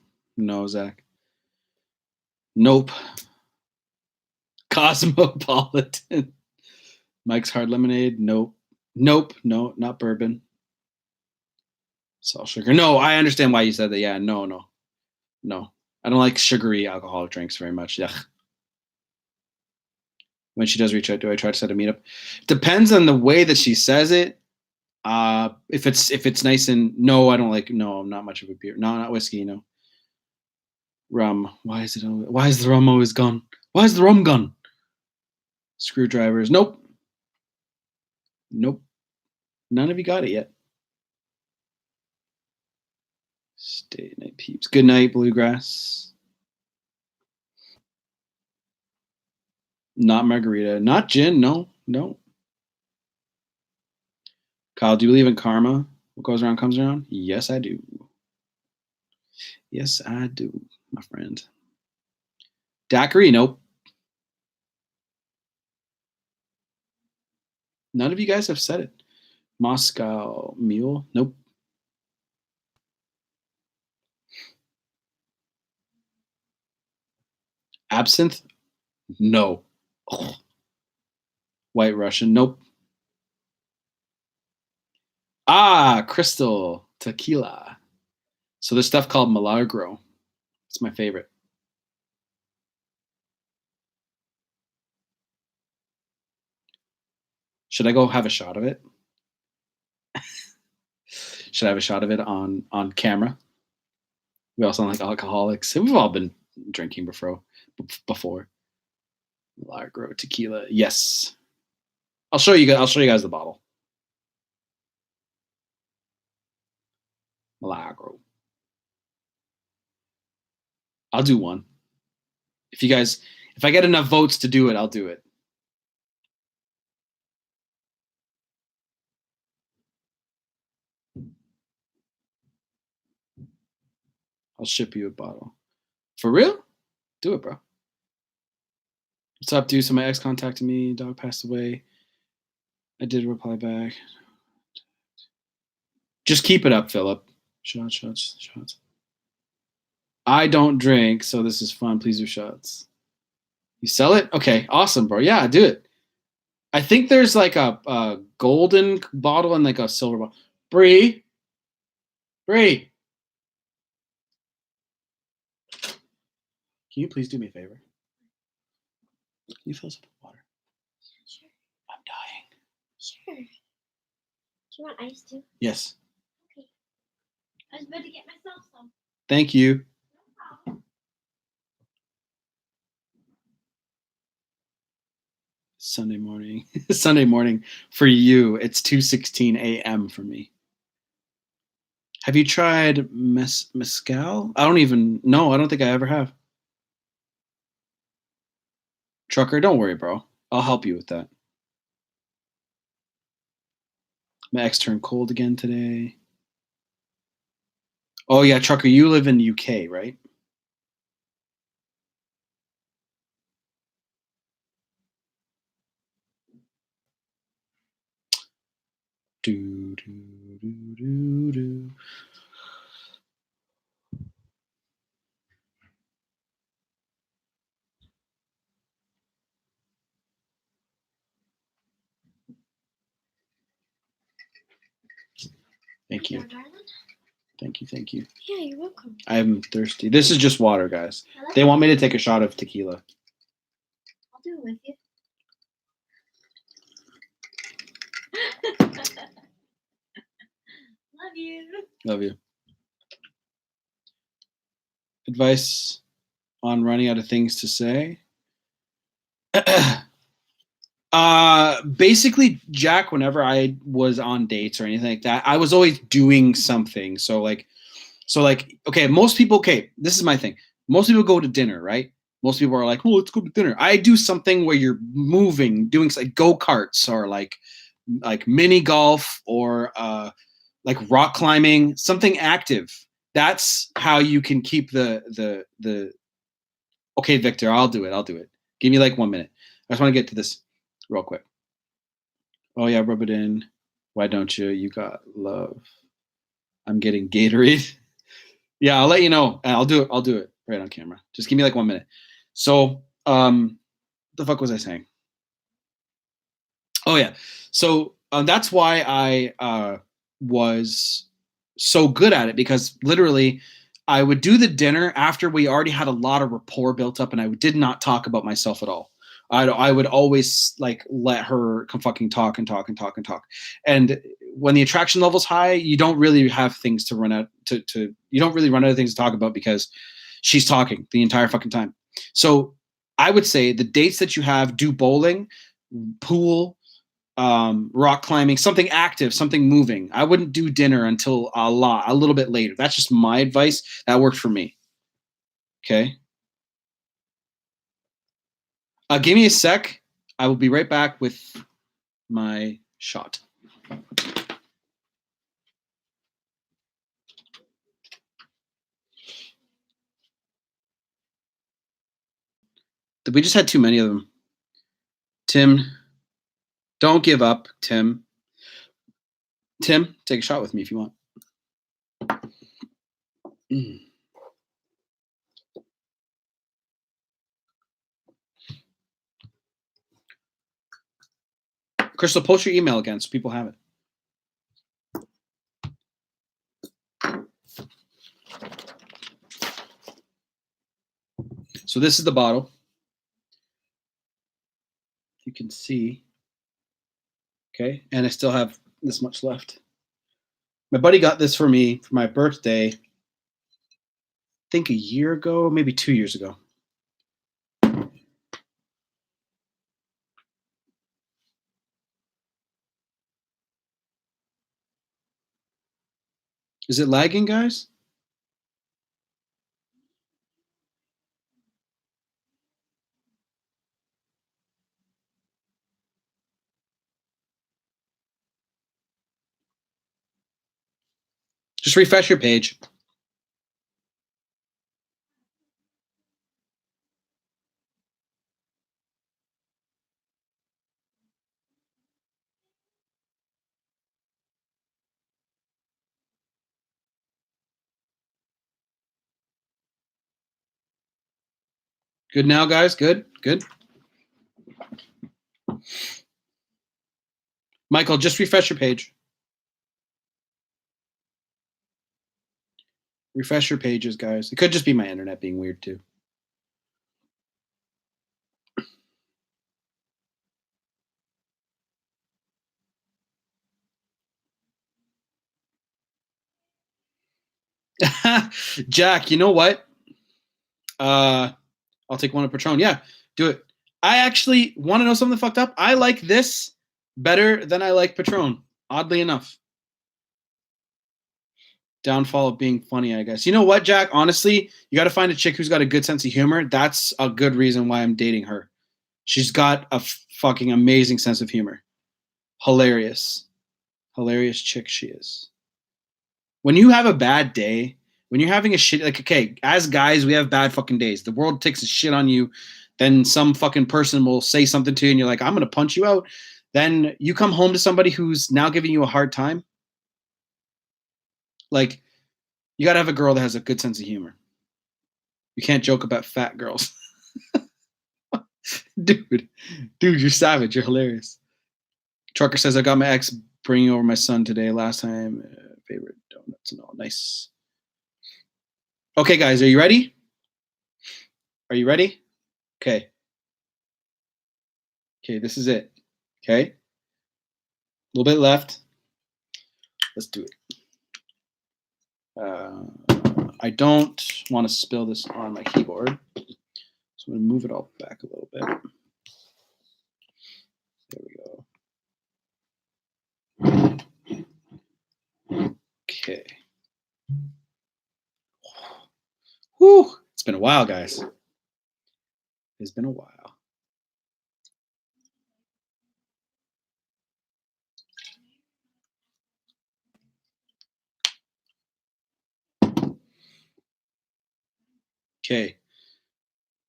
Zach. Nope. Cosmopolitan. Mike's Hard Lemonade. Nope. No, not bourbon. Salt sugar. No, I understand why you said that. Yeah, no. I don't like sugary alcoholic drinks very much. Yeah. when she does reach out, do I try to set a meetup? Depends on the way that she says it. If it's nice and no, I don't like. No, I'm not much of a beer. No, not whiskey. No. Rum. Why is the rum always gone? Why is the rum gone? Screwdrivers. Nope. Nope. None of you got it yet. Stay night peeps. Good night, bluegrass. Not margarita. Not gin. No. No. Kyle, do you believe in karma? What goes around comes around? Yes, I do. Yes, I do, my friend. Daiquiri, nope. None of you guys have said it. Moscow Mule, nope. Absinthe, no. Ugh. White Russian, nope. Crystal tequila. So there's stuff called Milagro. It's my favorite. Should I go have a shot of it? Should I have a shot of it on camera? We all sound like alcoholics. We've all been drinking before. Milagro tequila. Yes. I'll show you guys the bottle. Milagro. I'll do one. If I get enough votes to do it, I'll do it. I'll ship you a bottle. For real? Do it, bro. What's up, dude? So my ex contacted me. Dog passed away. I did reply back. Just keep it up, Philip. Shots. I don't drink, so this is fun. Please do shots. You sell it? Okay, awesome, bro. Yeah, do it. I think there's like a golden bottle and like a silver bottle. Bree. Can you please do me a favor? Can you fill us up with water? Sure. I'm dying. Sure. Do you want ice too? Yes. Okay. I was about to get myself some. Thank you. No problem. Sunday morning for you. It's 2:16 a.m. for me. Have you tried mezcal? I don't think I ever have. Trucker, don't worry, bro. I'll help you with that. My ex turned cold again today. Oh yeah, Trucker, you live in the UK, right? Do. Thank you. Thank you. Yeah, you're welcome. I'm thirsty. This is just water, guys. They want me to take a shot of tequila. I'll do it with you. Love you. Advice on running out of things to say. Basically, Jack, whenever I was on dates or anything like that, I was always doing something. So okay, most people, this is my thing. Most people go to dinner, right? Most people are like, oh, let's go to dinner. I do something where you're moving, doing like go-karts or like mini golf or like rock climbing, something active. That's how you can keep the okay, Victor, I'll do it. Give me like 1 minute. I just want to get to this real quick. Oh yeah, rub it in. Why don't you? You got love. I'm getting Gatorade. Yeah, I'll let you know. I'll do it right on camera. Just give me like 1 minute. So, the fuck was I saying? Oh yeah. So that's why I was so good at it, because literally I would do the dinner after we already had a lot of rapport built up and I did not talk about myself at all. I would always like let her fucking talk and talk and talk and talk. And when the attraction level's high, you don't really have things to run out to you don't really run out of things to talk about because she's talking the entire fucking time. So I would say the dates that you have, do bowling, pool, rock climbing, something active, something moving. I wouldn't do dinner until a little bit later. That's just my advice. That worked for me. Okay. Give me a sec. I will be right back with my shot. We just had too many of them. Tim, don't give up, Tim. Tim, take a shot with me if you want. Crystal, post your email again so people have it. So this is the bottle. You can see. Okay, and I still have this much left. My buddy got this for me for my birthday, I think a year ago, maybe 2 years ago. Is it lagging, guys? Just refresh your page. Good now, guys? Good? Good? Michael, just refresh your page. Refresh your pages, guys. It could just be my internet being weird, too. Jack, you know what? I'll take one of Patron. Yeah, do it. I actually want to know something fucked up. I like this better than I like Patron, oddly enough. Downfall of being funny, I guess. You know what, Jack? Honestly, you got to find a chick who's got a good sense of humor. That's a good reason why I'm dating her. She's got a fucking amazing sense of humor. Hilarious. Hilarious chick she is. When you have a bad day, when you're having a shit, like, okay, as guys, we have bad fucking days. The world takes a shit on you. Then some fucking person will say something to you and you're like, I'm going to punch you out. Then you come home to somebody who's now giving you a hard time. Like, you got to have a girl that has a good sense of humor. You can't joke about fat girls. Dude, you're savage. You're hilarious. Trucker says, I got my ex bringing over my son today. Last time, favorite donuts and all. Nice. Okay, guys, are you ready? Are you ready? Okay. Okay, this is it. Okay. A little bit left. Let's do it. I don't want to spill this on my keyboard, so I'm going to move it all back a little bit. There we go. Okay. Whew. It's been a while, guys. It's been a while. Okay.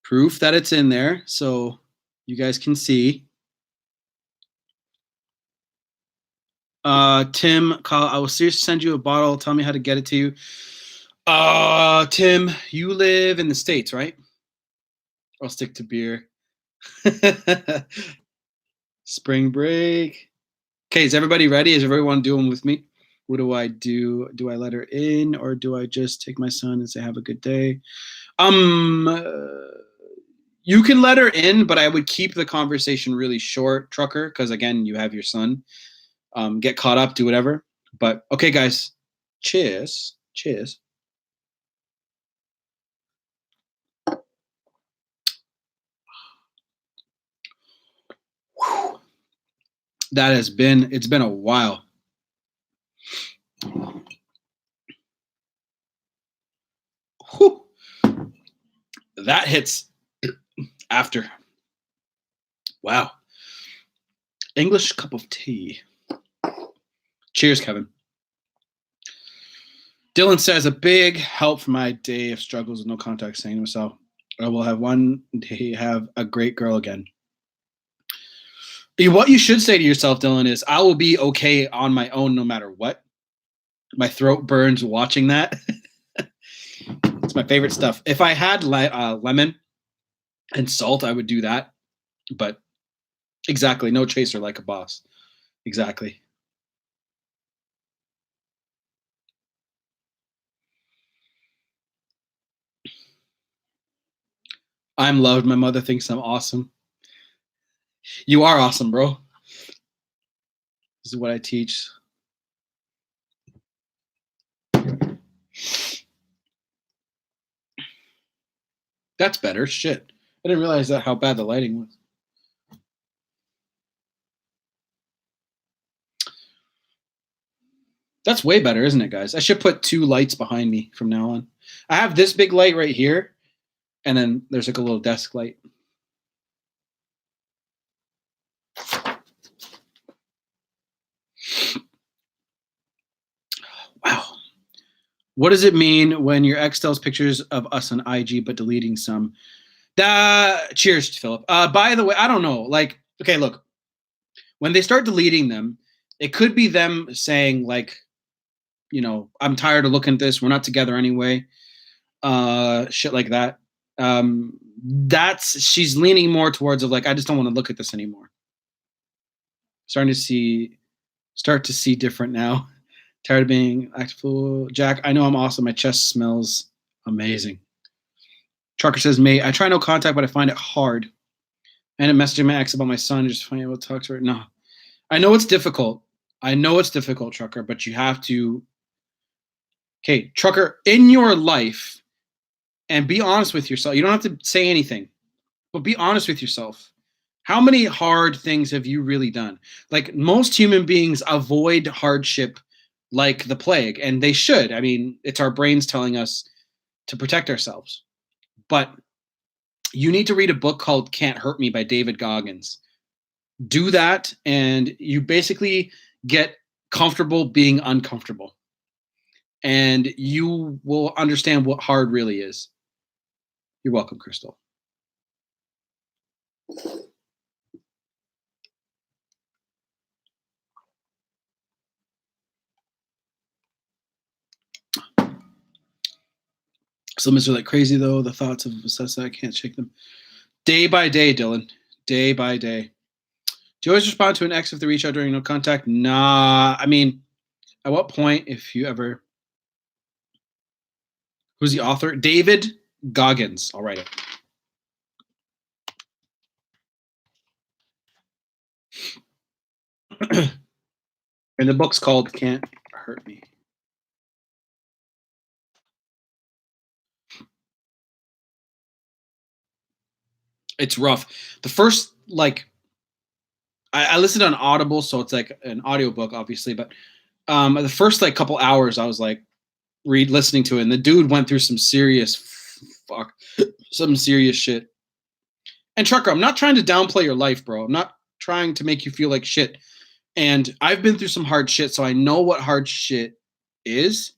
Proof that it's in there, so you guys can see. Tim, I will seriously send you a bottle. Tell me how to get it to you. Tim, you live in the States, right? I'll stick to beer. Spring break. Okay, is everybody ready? Is everyone doing with me? What do I do? Do I let her in, or do I just take my son and say have a good day? You can let her in, but I would keep the conversation really short, Trucker, because again, you have your son. Get caught up, do whatever. But okay, guys, cheers. Cheers. Whew. It's been a while. Whew. That hits after. Wow. English cup of tea. Cheers, Kevin. Dylan says, a big help for my day of struggles with no contact, saying to myself, I will have one day have a great girl again. What you should say to yourself, Dylan, is I will be okay on my own no matter what. My throat burns watching that. It's my favorite stuff. If I had lemon and salt, I would do that. But exactly, no chaser like a boss. Exactly. I'm loved. My mother thinks I'm awesome. You are awesome, bro. This is what I teach. That's better. Shit. I didn't realize that how bad the lighting was. That's way better, isn't it, guys? I should put 2 lights behind me from now on. I have this big light right here, and then there's like a little desk light. Wow. What does it mean when your ex tells pictures of us on IG but deleting some? Cheers, Philip. By the way, I don't know. Like, okay, look. When they start deleting them, it could be them saying, like, you know, I'm tired of looking at this. We're not together anyway. Shit like that. She's leaning more towards of like, I just don't want to look at this anymore. Start to see different now. Tired of being active. Jack, I know I'm awesome. My chest smells amazing. Trucker says, mate, I try no contact, but I find it hard. And a message my ex about my son, just finding able to talk to her. No. I know it's difficult. Trucker, but you have to. Okay, Trucker, in your life, and be honest with yourself. You don't have to say anything, but be honest with yourself. How many hard things have you really done? Like, most human beings avoid hardship like the plague, and they should. I mean, it's our brains telling us to protect ourselves. But you need to read a book called Can't Hurt Me by David Goggins. Do that, and you basically get comfortable being uncomfortable. And you will understand what hard really is. You're welcome, Crystal. Some are like crazy, though. The thoughts of obsessed, I can't shake them. Day by day, Dylan. Day by day. Do you always respond to an ex if they reach out during no contact? Nah. I mean, at what point, if you ever... Who's the author? David Goggins. I'll write it. And the book's called Can't Hurt Me. It's rough. The first, like, I listened on Audible, so it's like an audiobook, obviously, but the first like couple hours I was like listening to it, and the dude went through some serious shit. And Trucker, I'm not trying to downplay your life, bro. I'm not trying to make you feel like shit. And I've been through some hard shit, so I know what hard shit is.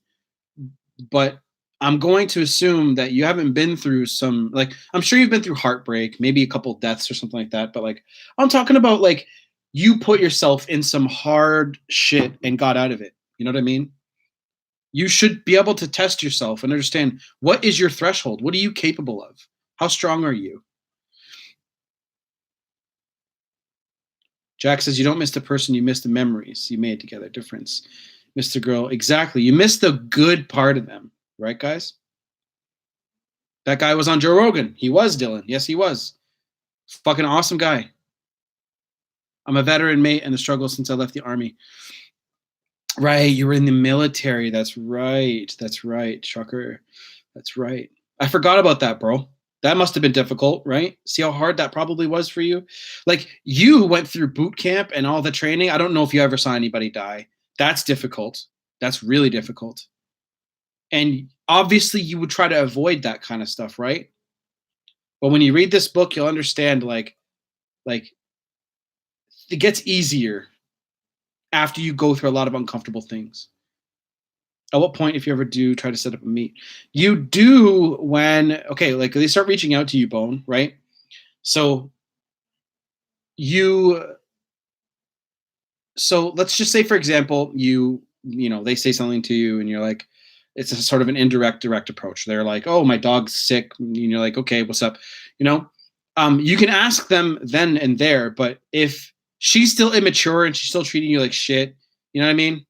But I'm going to assume that you haven't been through some, like, I'm sure you've been through heartbreak, maybe a couple deaths or something like that. But like, I'm talking about like you put yourself in some hard shit and got out of it. You know what I mean? You should be able to test yourself and understand, what is your threshold? What are you capable of? How strong are you? Jack says, you don't miss the person, you miss the memories you made together. Difference. Miss the girl. Exactly. You miss the good part of them. Right, guys? That guy was on Joe Rogan. He was, Dylan. Yes, he was. Fucking awesome guy. I'm a veteran, mate, and the struggle since I left the army. Right, you were in the military. That's right. That's right, Chucker. That's right. I forgot about that, bro. That must have been difficult, right? See how hard that probably was for you? Like, you went through boot camp and all the training. I don't know if you ever saw anybody die. That's difficult. That's really difficult. And obviously, you would try to avoid that kind of stuff, right? But when you read this book, you'll understand, like it gets easier after you go through a lot of uncomfortable things. At what point, if you ever do try to set up a meet, you do when, okay, like they start reaching out to you, Bone, right? So let's just say, for example, they say something to you and you're like, it's a sort of an indirect, direct approach. They're like, oh, my dog's sick. And you're like, okay, what's up? You can ask them then and there, but if she's still immature and she's still treating you like shit, you know what I mean?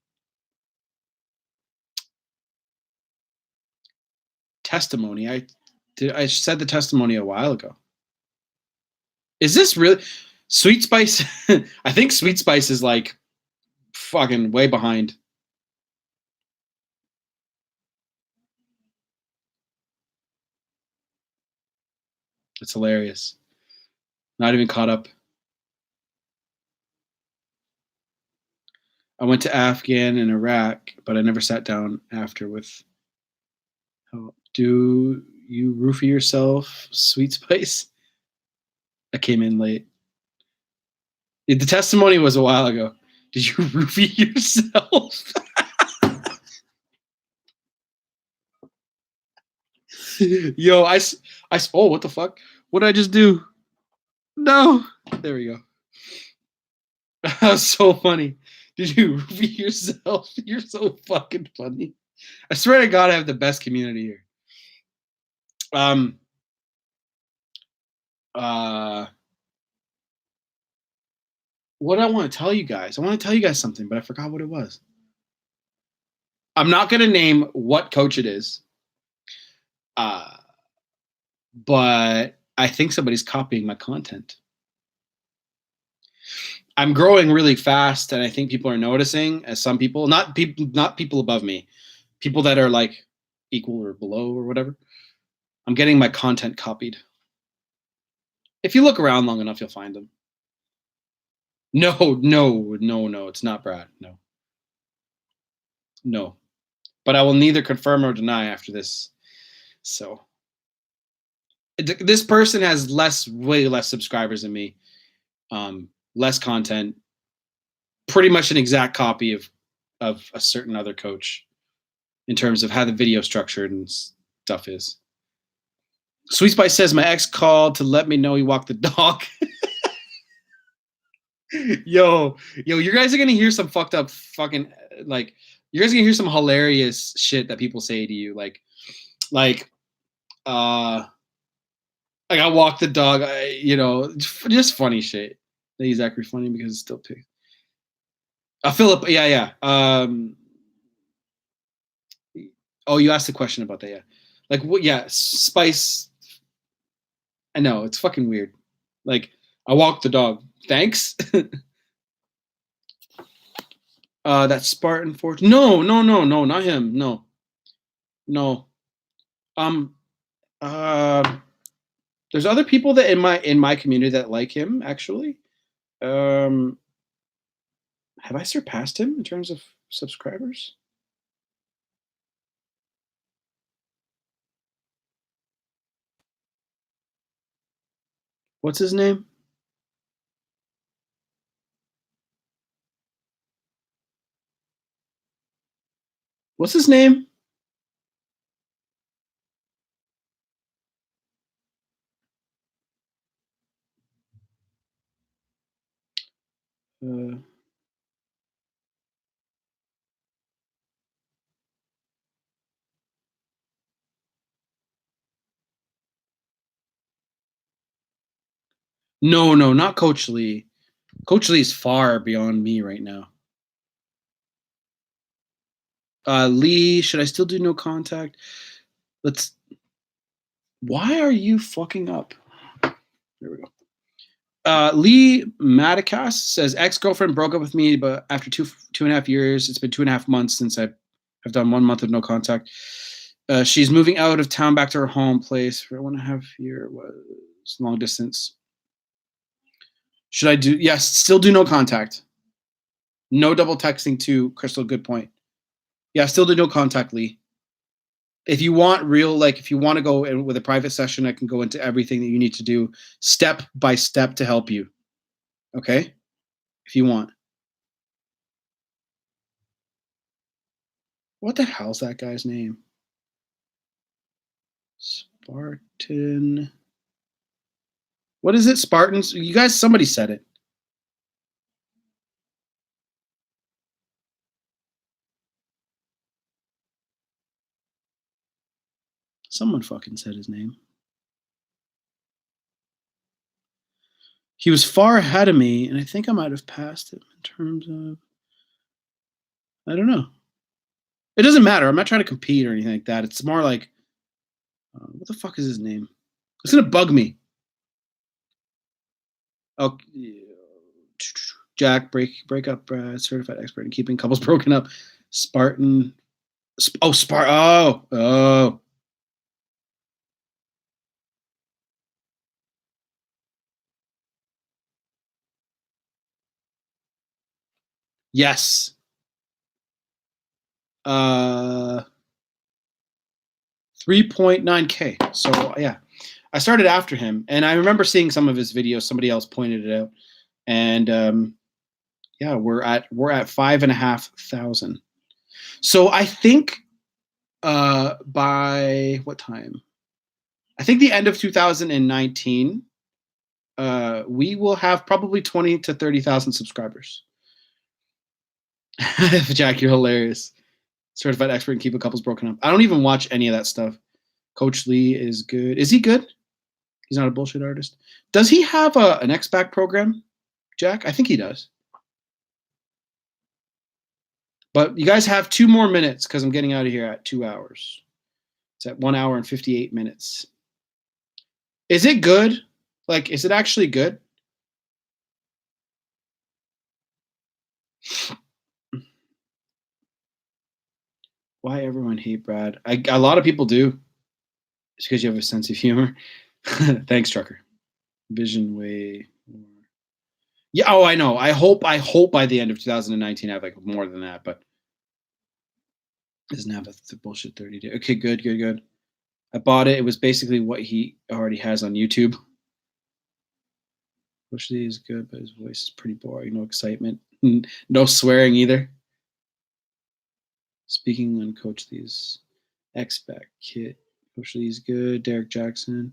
Testimony. I said the testimony a while ago. Is this really Sweet Spice? I think Sweet Spice is like fucking way behind. It's hilarious. Not even caught up. I went to Afghan and Iraq, but I never sat down after with. Oh, do you roofie yourself, Sweet Spice? I came in late. The testimony was a while ago. Did you roofie yourself? Yo, oh, what the fuck? What did I just do? No. There we go. That was so funny. Did you roofie yourself? You're so fucking funny. I swear to God, I have the best community here. What I want to tell you guys? I want to tell you guys something, but I forgot what it was. I'm not going to name what coach it is. But I think somebody's copying my content. I'm growing really fast, and I think people are noticing. As some people, not people above me, people that are like equal or below or whatever. I'm getting my content copied. If you look around long enough, you'll find them. No, it's not Brad. No. But I will neither confirm or deny after this. So this person has way less subscribers than me, less content, pretty much an exact copy of a certain other coach in terms of how the video structured and stuff is. Sweet Spice says my ex called to let me know he walked the dog. Yo, you guys are gonna hear some fucked up fucking like. You guys are gonna hear some hilarious shit that people say to you, like I walk the dog, just funny shit. I think he's actually funny because it's still pig. Philip, yeah. Oh, you asked a question about that, yeah. Like, what? Yeah, Spice. I know it's fucking weird. Like, I walk the dog. Thanks. That Spartan Forge. No, not him. No. There's other people that in my community that like him, actually. Have I surpassed him in terms of subscribers? What's his name? What's his name? No, not Coach Lee. Coach Lee is far beyond me right now. Lee, should I still do no contact? Why are you fucking up? There we go. Lee Madakas says ex-girlfriend broke up with me, but after 2.5 years, it's been 2.5 months since I've done 1 month of no contact. She's moving out of town back to her home place for 1.5 years. Was long distance. Should I do? Yes, still do no contact. No double texting to Crystal. Good point. Yeah, still do no contact, Lee. If you want real, like if you want to go in with a private session, I can go into everything that you need to do step by step to help you. Okay? If you want. What the hell's that guy's name? Spartan. What is it? Spartans? You guys, somebody said it. Someone fucking said his name. He was far ahead of me, and I think I might have passed him in terms of, I don't know. It doesn't matter. I'm not trying to compete or anything like that. It's more like, what the fuck is his name? It's gonna bug me. Oh, Jack, break up, Brad, certified expert in keeping couples broken up. Spartan. Oh. Yes. 3.9K. So yeah, I started after him, and I remember seeing some of his videos. Somebody else pointed it out, and yeah, we're at 5,500. So I think by what time? I think the end of 2019, we will have probably 20 to 30,000 subscribers. Jack, you're hilarious. Certified expert in keeping couples broken up. I don't even watch any of that stuff. Coach Lee is good. Is he good? He's not a bullshit artist. Does he have an X-Back program, Jack? I think he does. But you guys have 2 more minutes because I'm getting out of here at 2 hours. It's at 1 hour and 58 minutes. Is it good? Like, is it actually good? Why everyone hate Brad? A lot of people do. It's because you have a sense of humor. Thanks, Trucker. Vision way more. Yeah, oh, I know. I hope by the end of 2019 I have like more than that, but doesn't have the bullshit 30 days. Okay, good. I bought it. It was basically what he already has on YouTube. Coach Lee is good, but his voice is pretty boring. No excitement. No swearing either. Speaking on Coach Lee's X-Back kit. Coach Lee's good. Derek Jackson.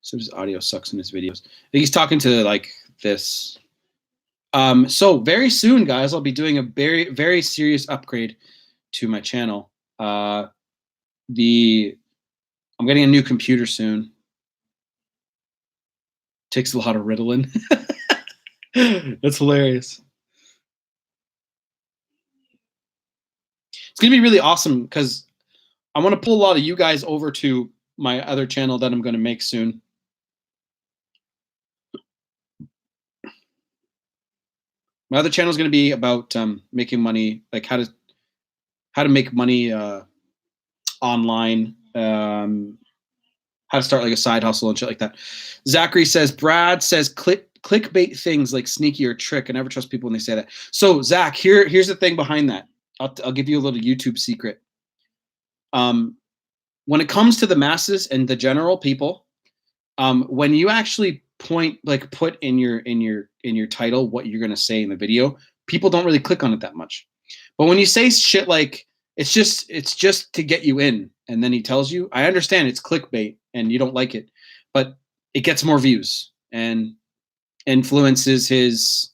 So his audio sucks in his videos. I think he's talking to like this. So very soon, guys, I'll be doing a very, very serious upgrade to my channel. I'm getting a new computer soon. Takes a lot of Ritalin. That's hilarious. It's gonna be really awesome because I want to pull a lot of you guys over to my other channel that I'm going to make soon. My other channel is going to be about making money, like how to make money online, how to start like a side hustle and shit like that. Zachary says, Brad says clickbait things like sneaky or trick. I never trust people when they say that. So Zach, here's the thing behind that. I'll give you a little YouTube secret. When it comes to the masses and the general people, when you actually put in your title what you're going to say in the video, people don't really click on it that much. But when you say shit like it's just to get you in, and then he tells you, I understand it's clickbait and you don't like it, but it gets more views and influences his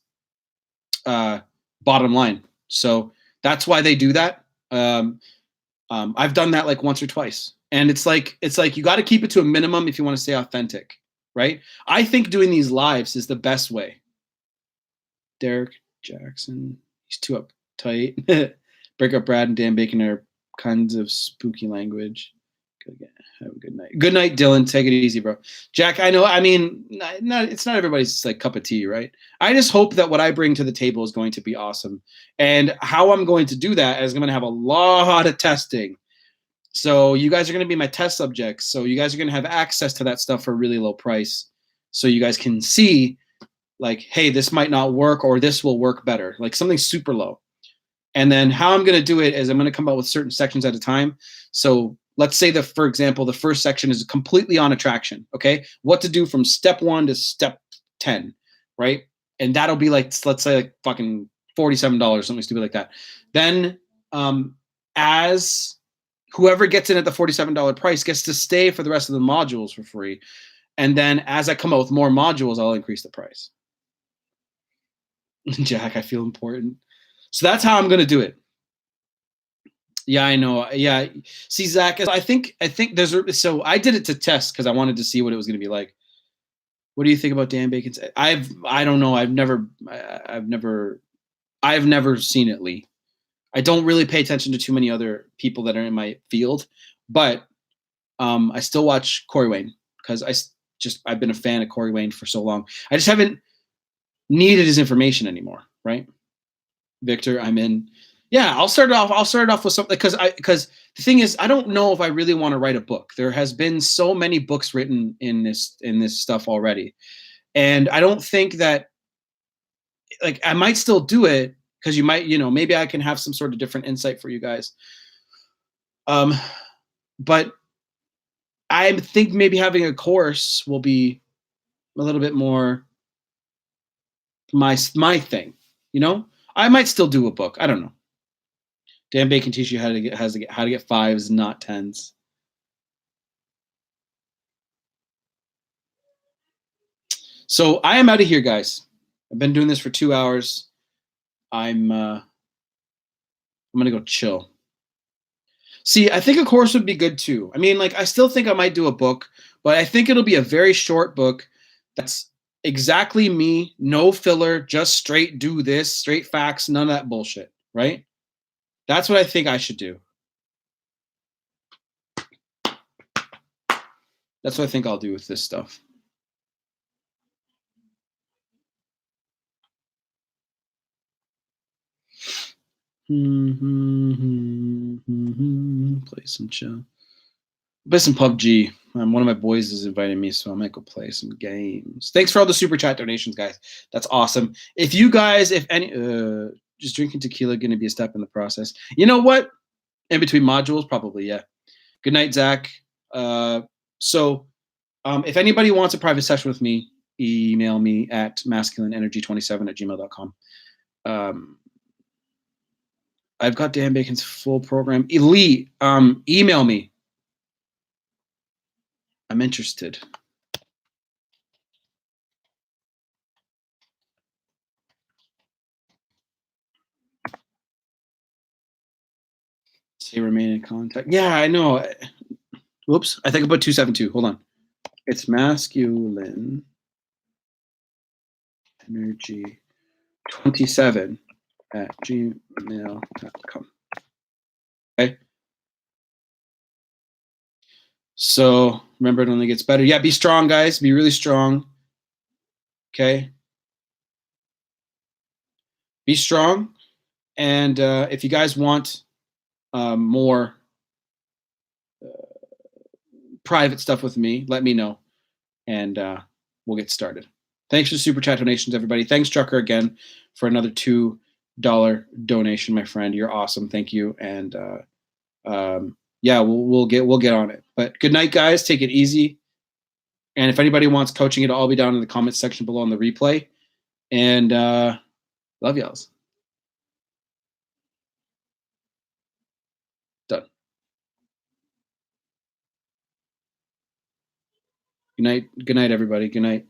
bottom line. So that's why they do that. I've done that like once or twice, and it's like you got to keep it to a minimum if you want to stay authentic, right? I think doing these lives is the best way. Derek Jackson, he's too uptight. Break up Brad and Dan Bacon are kinds of spooky language. Have a good night. Good night, Dylan. Take it easy, bro. Jack, I know. I mean, it's not everybody's like cup of tea, right? I just hope that what I bring to the table is going to be awesome. And how I'm going to do that is I'm going to have a lot of testing. So you guys are going to be my test subjects. So you guys are going to have access to that stuff for a really low price. So you guys can see like, hey, this might not work or this will work better, like something super low. And then how I'm going to do it is I'm going to come out with certain sections at a time. So let's say that, for example, the first section is completely on attraction. Okay. What to do from step 1 to step 10, right? And that'll be like, let's say like fucking $47, something stupid like that. Then as whoever gets in at the $47 price gets to stay for the rest of the modules for free. And then as I come out with more modules, I'll increase the price. Jack, I feel important. So that's how I'm going to do it. Yeah, I know. Yeah. See, Zach, I think so I did it to test because I wanted to see what it was going to be like. What do you think about Dan Bacon's? I don't know. I've never seen it, Lee. I don't really pay attention to too many other people that are in my field, but I still watch Corey Wayne because I've been a fan of Corey Wayne for so long. I just haven't needed his information anymore, right? Victor, I'm in. Yeah, I'll start it off with something because the thing is, I don't know if I really want to write a book. There has been so many books written in this stuff already, and I don't think that like I might still do it because you might, maybe I can have some sort of different insight for you guys. But I think maybe having a course will be a little bit more my thing. I might still do a book. I don't know. Dan Bacon teach you how to get 5s, not 10s. So I am out of here, guys. I've been doing this for 2 hours. I'm gonna go chill. See, I think a course would be good too. I mean, like I still think I might do a book, but I think it'll be a very short book that's exactly me, no filler, just straight do this, straight facts, none of that bullshit, right? That's what I think I should do. That's what I think I'll do with this stuff. Play some chill. Play some PUBG. One of my boys is inviting me, so I might go play some games. Thanks for all the super chat donations, guys. That's awesome. If you guys, if any, just drinking tequila going to be a step in the process. You know what? In between modules, probably, yeah. Good night, Zach. So if anybody wants a private session with me, email me at masculineenergy27@gmail.com. I've got Dan Bacon's full program. Elite, email me. I'm interested. Say remain in contact. Yeah, I know. Whoops. I think I put 272. Hold on. It's masculine energy 27@gmail.com. Okay. So remember, it only gets better. Yeah, be strong, guys. Be really strong. Okay. Be strong. And if you guys want more private stuff with me, let me know. And we'll get started. Thanks for the super chat donations, everybody. Thanks, Trucker, again, for another $2 donation, my friend. You're awesome. Thank you. And yeah, we'll get on it. But good night, guys. Take it easy. And if anybody wants coaching, it'll all be down in the comments section below on the replay. And love y'alls. Done. Good night. Good night, everybody. Good night.